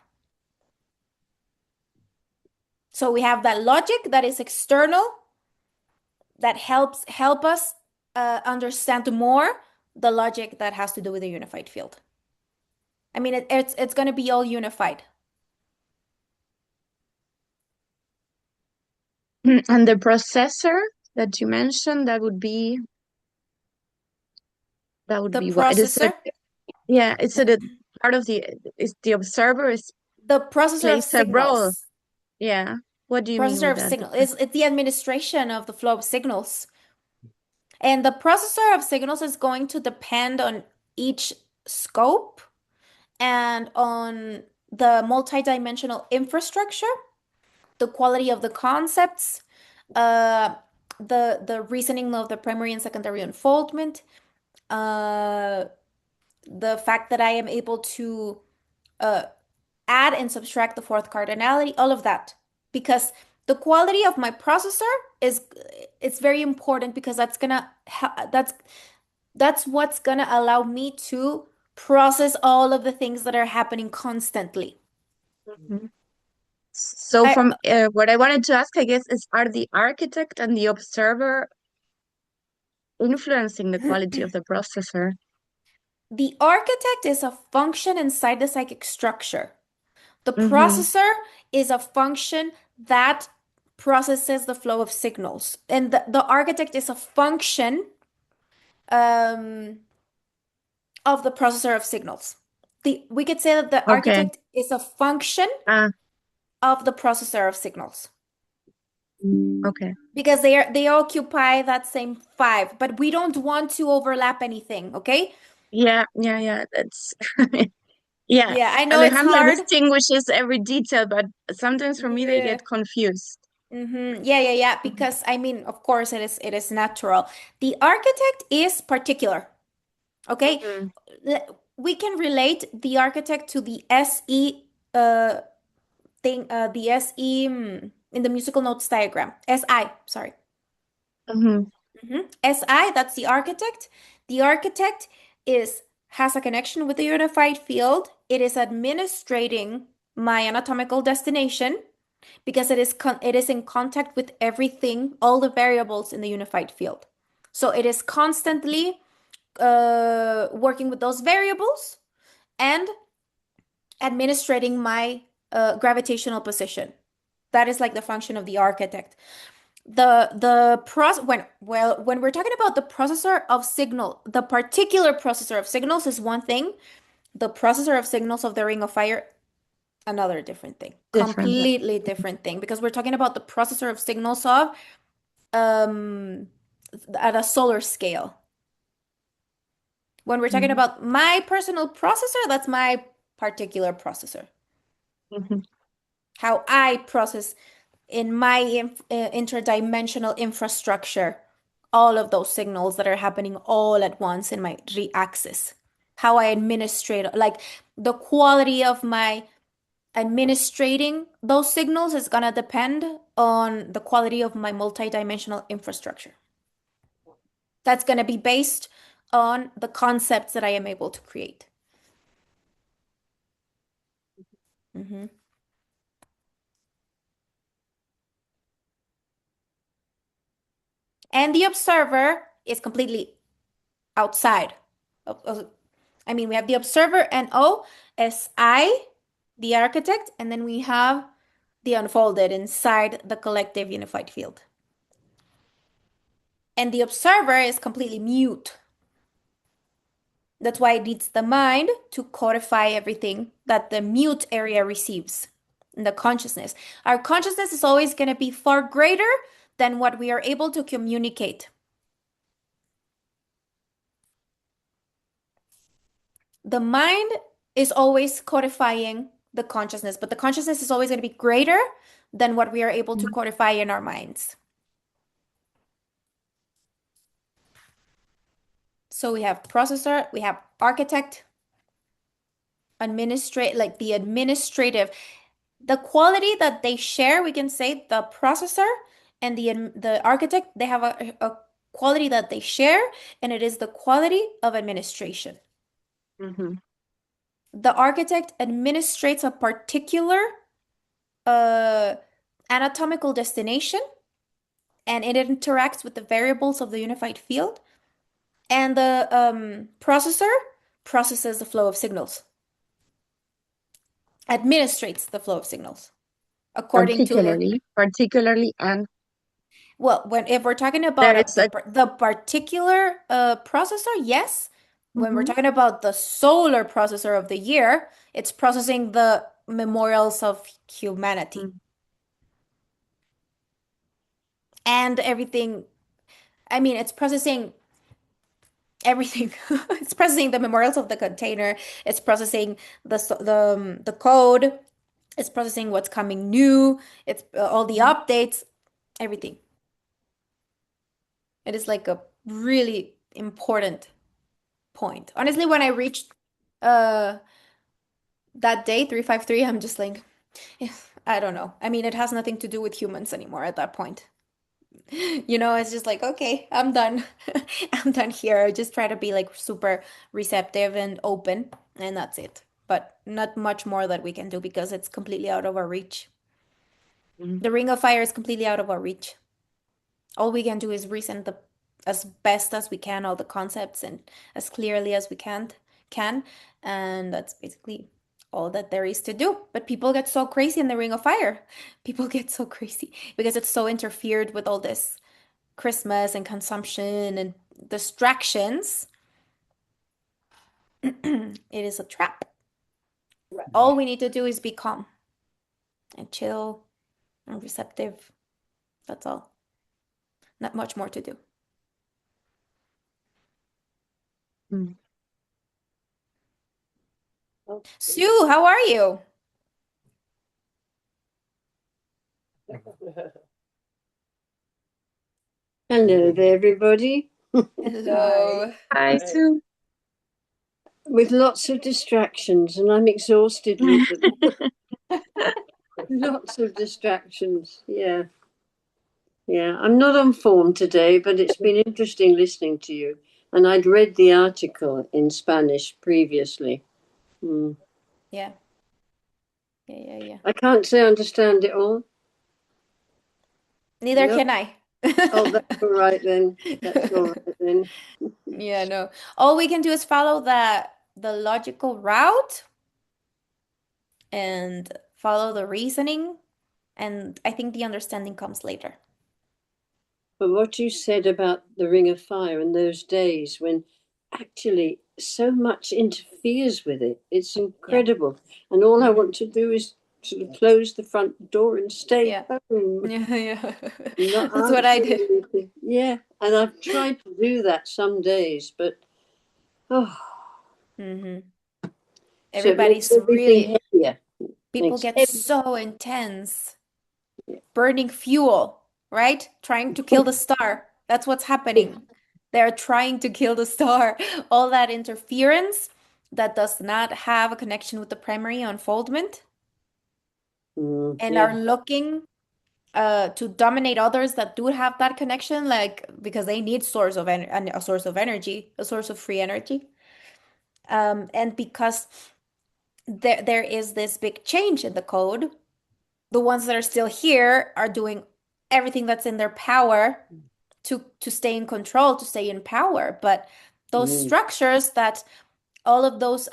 So we have that logic that is external that help us understand more the logic that has to do with the unified field. I mean, it's going to be all unified. And the processor that you mentioned, that would be The what? processor, It's a part of is the observer is the processor of plays a role. signals. Yeah. What do you mean Processor with of that? signal is it's the administration of the flow of signals. And the processor of signals is going to depend on each scope and on the multidimensional infrastructure, the quality of the concepts, uh, the reasoning of the primary and secondary unfoldment, uh, the fact that I am able to uh, add and subtract the fourth cardinality, all of that. Because the quality of my processor is it's very important because that's what's gonna allow me to process all of the things that are happening constantly. Mhm. So I, from what I wanted to ask, I guess, is are the architect and the observer influencing the quality of the processor? the architect is a function inside the psychic structure. The Mm-hmm. processor is a function that processes the flow of signals. And the architect is a function um, of the processor of signals. We could say that the Okay. architect is a function Ah, of the processor of signals okay. because they occupy that same five, but we don't want to overlap anything, okay? Yeah. That's yeah. Yeah, I know it's Alejandra hard. distinguishes every detail, but sometimes for me they Yeah. get confused. Yeah, because I mean, of course it is natural. The architect is particular. Okay? Mm-hmm. We can relate the architect to the SE thing, the SE in the musical notes diagram. SI, sorry. Mm-hmm. SI, that's the architect. The architect has a connection with the unified field. It is administrating my anatomical destination because it is in contact with everything, all the variables in the unified field. So it is constantly working with those variables and administrating my gravitational position. That is like the function of the architect. When we're talking about the processor of signal, the particular processor of signals is one thing. The processor of signals of the Ring of Fire, another different thing, Different. completely different thing, because we're talking about the processor of signals of um at a solar scale. When we're talking Mm-hmm. about my personal processor, that's my particular processor. Mm-hmm. How I process in my interdimensional infrastructure all of those signals that are happening all at once in my re-axis. How I administrate, like the quality of my administrating those signals is gonna depend on the quality of my multidimensional infrastructure. That's gonna be based on the concepts that I am able to create. Mhm. And the observer is completely outside. I mean, we have the observer and O as I, the architect, and then we have the unfolded inside the collective unified field. And the observer is completely mute. That's why it needs the mind to codify everything that the mute area receives in the consciousness. Our consciousness is always going to be far greater than what we are able to communicate. The mind is always codifying the consciousness, but the consciousness is always going to be greater than what we are able to codify in our minds. So we have processor, we have architect, like the administrative, the quality that they share, we can say the processor and the architect, they have a quality that they share, and it is the quality of administration. Mm-hmm. The architect administrates a particular uh, anatomical destination, and it interacts with the variables of the unified field. And the processor processes the flow of signals, administrates the flow of signals according to Particularly, and well, if we're talking about there is a the particular processor, yes. When we're mm-hmm. talking about the solar processor of the year, it's processing the memorials of humanity and everything. I mean, it's processing everything. It's processing the memorials of the container. It's processing the code. It's processing what's coming new. It's all the updates, everything. It is like a really important point. Honestly, when I reached uh that day 353, I'm just like, yeah, I don't know. I mean, it has nothing to do with humans anymore at that point. It's just like, okay, I'm done. I'm done here. I just try to be like super receptive and open, and that's it. But not much more that we can do because it's completely out of our reach. Mhm. The Ring of Fire is completely out of our reach. All we can do is resend the as best as we can all the concepts and as clearly as we can, and that's basically all that there is to do. But people get so crazy in the Ring of Fire. People get so crazy because it's so interfered with all this Christmas and consumption and distractions. It is a trap. All we need to do is be calm and chill and receptive. That's all. Not much more to do. Mm. Okay. Sue, how are you? Hello there, everybody. Hello. Hi, Sue. With lots of distractions, and I'm exhausted with them. Lots of distractions. Yeah. Yeah. I'm not on form today, but it's been interesting listening to you. And I'd read the article in Spanish previously. Mm. Yeah. Yeah. I can't say I understand it all. Neither No. can I. Oh, that's all right then. That's all right then. Yeah, no. All we can do is follow the logical route and follow the reasoning, and I think the understanding comes later. But what you said about the Ring of Fire and those days when actually so much interferes with it, it's incredible. And all I want to do is sort of close the front door and stay Yeah. home, Yeah. not That's what I answer did. anything. Yeah, and I've tried to do that some days, but oh, Hmm. so it makes Everybody's everything really, heavier. people Makes get every so intense, burning fuel, right? Trying to kill the star. That's what's happening. They're trying to kill the star. All that interference that does not have a connection with the primary unfoldment and are yeah, looking to dominate others that do have that connection, like because they need a source of energy, a source of free energy. And because there is this big change in the code, the ones that are still here are doing everything that's in their power to stay in control, to stay in power. But those structures that all of those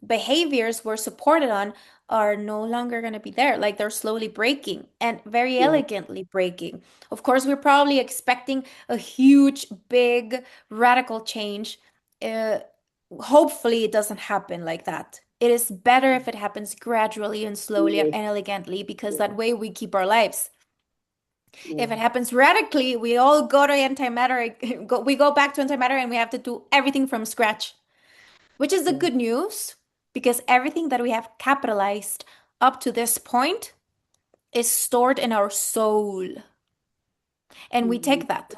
behaviors were supported on are no longer going to be there. Like they're slowly breaking and very yeah, elegantly breaking. Of course, we're probably expecting a huge, big, radical change. Uh, Hopefully, it doesn't happen like that. It is better if it happens gradually and slowly and yeah, elegantly because that way we keep our lives. yeah, If it happens radically, we all go to antimatter, we go back to antimatter and we have to do everything from scratch, which is the yeah. good news because everything that we have capitalized up to this point is stored in our soul. And we take that.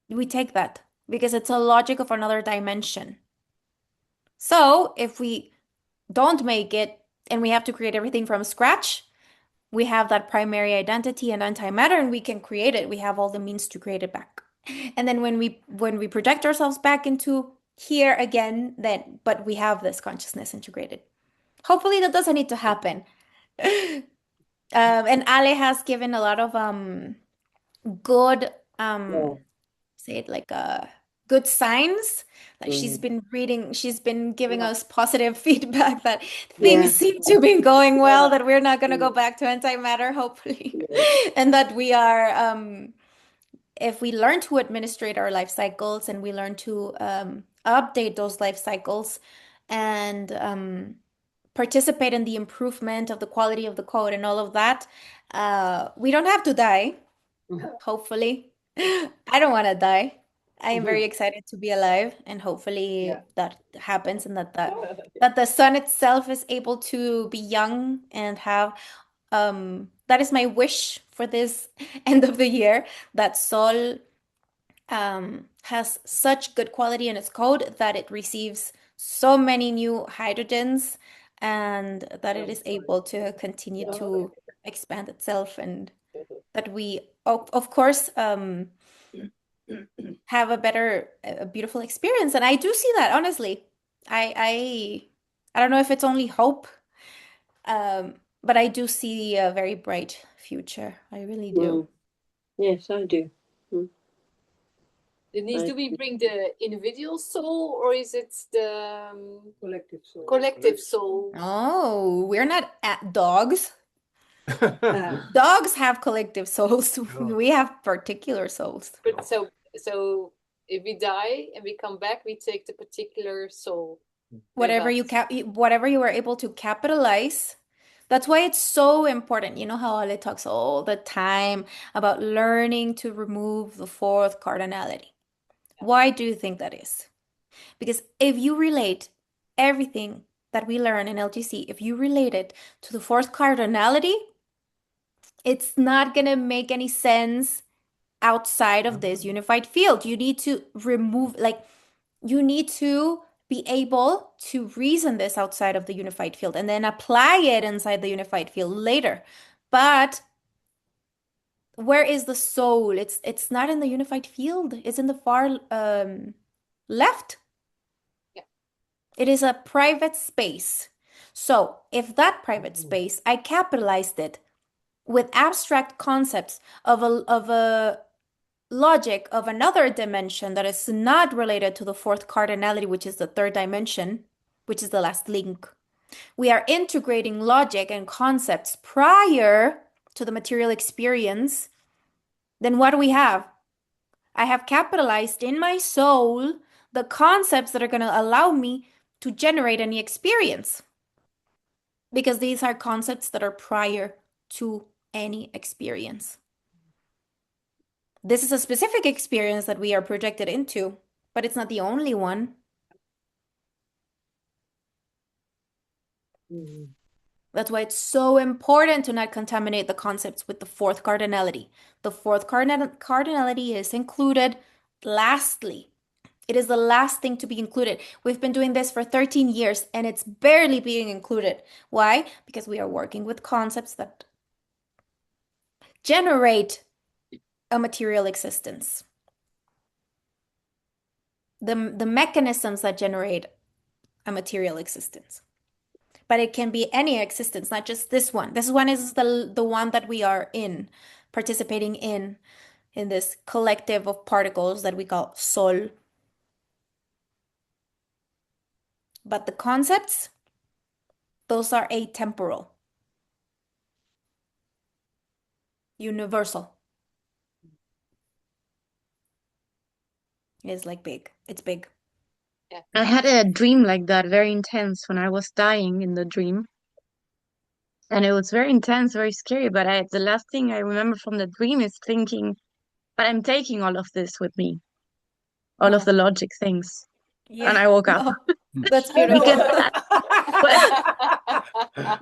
We take that because it's a logic of another dimension. So if we don't make it and we have to create everything from scratch, we have that primary identity and antimatter and we can create it. We have all the means to create it back. And then when we project ourselves back into here again, then but we have this consciousness integrated. Hopefully that doesn't need to happen. And Ale has given a lot of good Yeah. say it like good signs. Like Mm. she's been giving us positive feedback that Yeah. things seem to be going well, Yeah. that we're not gonna go Mm. back to antimatter, hopefully. Yeah. And that we are if we learn to administrate our life cycles and we learn to update those life cycles and participate in the improvement of the quality of the code and all of that, we don't have to die, hopefully. I don't want to die. I am very excited to be alive, and hopefully Yeah. that happens, and that the sun itself is able to be young and have that is my wish for this end of the year, that Sol has such good quality in its code that it receives so many new hydrogens, and that it is able to continue to expand itself, and that we of course have a beautiful experience. And I do see that, honestly. I don't know if it's only hope, but I do see a very bright future. I really do. Yes, I do. Denise, do we bring the individual soul, or is it the Collective soul. collective soul? Oh, we're not at dogs. Uh, Dogs have collective souls. We have particular souls. But so if we die and we come back, we take the particular soul with Whatever us. whatever you were able to capitalize. That's why it's so important. You know how Ale talks all the time about learning to remove the fourth cardinality. Why do you think that is? Because if you relate everything that we learn in LGC, if you relate it to the fourth cardinality, it's not going to make any sense outside of this unified field. You need to remove, like, you need to be able to reason this outside of the unified field and then apply it inside the unified field later. But where is the soul? It's not in the unified field. It's in the far left. Yeah. It is a private space. So if that private space, I capitalized it with abstract concepts of a logic of another dimension that is not related to the fourth cardinality, which is the third dimension, which is the last link. We are integrating logic and concepts prior to the material experience. Then what do we have? I have capitalized in my soul the concepts that are going to allow me to generate any experience, because these are concepts that are prior to any experience. This is a specific experience that we are projected into, but it's not the only one. That's why it's so important to not contaminate the concepts with the fourth cardinality. The fourth cardinality is included lastly. It is the last thing to be included. We've been doing this for 13 years and it's barely being included. Why? Because we are working with concepts that generate a material existence. The mechanisms that generate a material existence. But it can be any existence, not just this one. This one is the one that we are in, participating in this collective of particles that we call Sol. But the concepts, those are atemporal, universal. It's like big. It's big. Yeah. I had a dream like that, very intense, when I was dying in the dream. And it was very intense, very scary. But the last thing I remember from the dream is thinking, but I'm taking all of this with me, all of Oh, the logic things. yeah. And I woke up. Oh, that's I know. beautiful.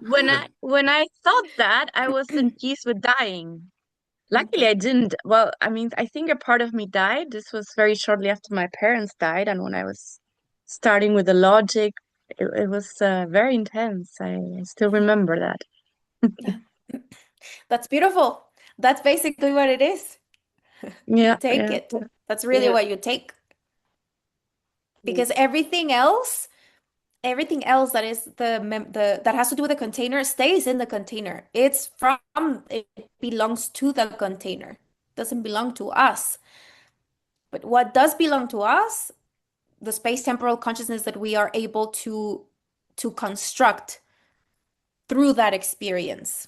Because when I thought that, I was in peace with dying. Luckily, I didn't. Well, I mean, I think a part of me died. This was very shortly after my parents died, and when I was starting with the logic, it was very intense. I still remember that. Yeah. That's beautiful. That's basically what it is. You Yeah, take yeah. it. That's really Yeah. what you take. Because everything else that is the that has to do with the container stays in the container. It belongs to the container. Doesn't belong to us. But what does belong to us, the space-temporal consciousness that we are able to construct through that experience.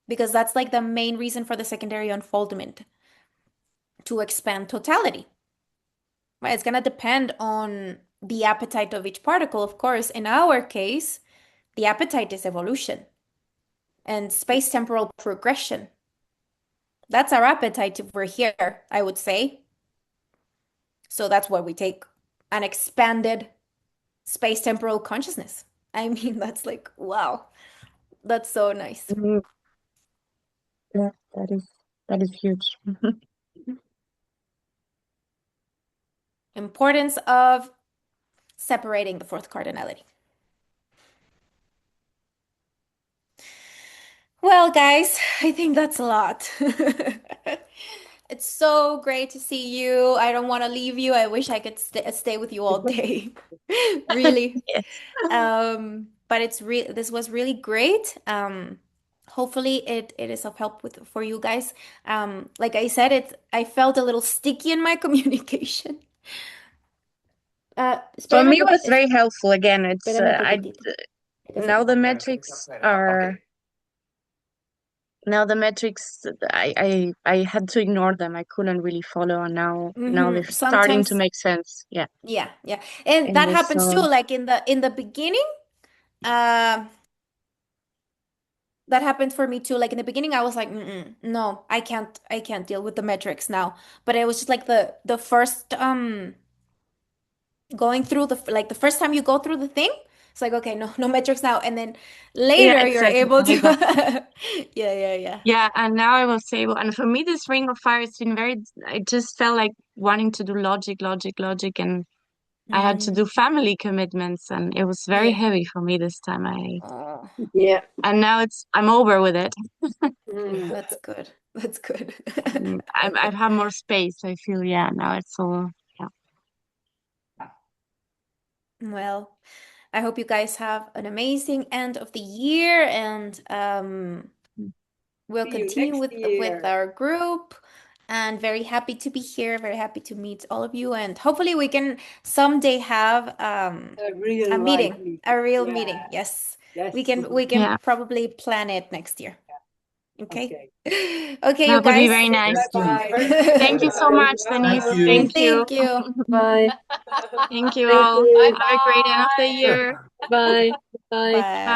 Because that's like the main reason for the secondary unfoldment, to expand totality. Right? It's gonna depend on the appetite of each particle, of course. In our case, the appetite is evolution and space-temporal progression. That's our appetite if we're here, I would say. So that's why we take an expanded space-temporal consciousness. I mean, that's like, wow, that's so nice. Mm, yeah, that is huge. Importance of separating the fourth cardinality. Well, guys, I think that's a lot. It's so great to see you. I don't want to leave you. I wish I could stay with you all day. Really. Yes. But this was really great. Hopefully it is of help for you guys. Like I said, I felt a little sticky in my communication. For Espérame me, it un was very helpful. Again, it's espérame un I poquitito. now the metrics are now the metrics I had to ignore them. I couldn't really follow, and now they're starting to Sometimes, make sense. Yeah, yeah, yeah. And in that this happens too. Like in the beginning, uh, that happened for me too. Like in the beginning, I was like, no, I can't deal with the metrics now. But it was just like the first going through the first time you go through the thing, it's like, okay, no metrics now. And then yeah, later you're exactly, able to exactly. yeah. Yeah, and now I was able, and for me, this Ring of Fire has been very. I just felt like wanting to do logic, and I had to do family commitments, and it was very Yeah. heavy for me this time. Oh, Yeah. And now I'm over with it. yeah, Mm. that's good. That's good. I've had more space. I feel, yeah, now it's all, yeah. Well, I hope you guys have an amazing end of the year, and we'll See you continue next with year. our group. And very happy to be here, very happy to meet all of you, and hopefully we can someday have A real a life meeting, meeting. a real Yeah. meeting. Yes. Yes. We can Yeah, probably plan it next year. Okay. Okay. Okay, you that would be guys. very nice. Bye-bye. Thank you so Bye-bye. much, Denise. Thank you. Thank you. Thank you. Bye. Thank you Thank all. you. Have a great end of the Bye. year. Bye. Bye. Bye.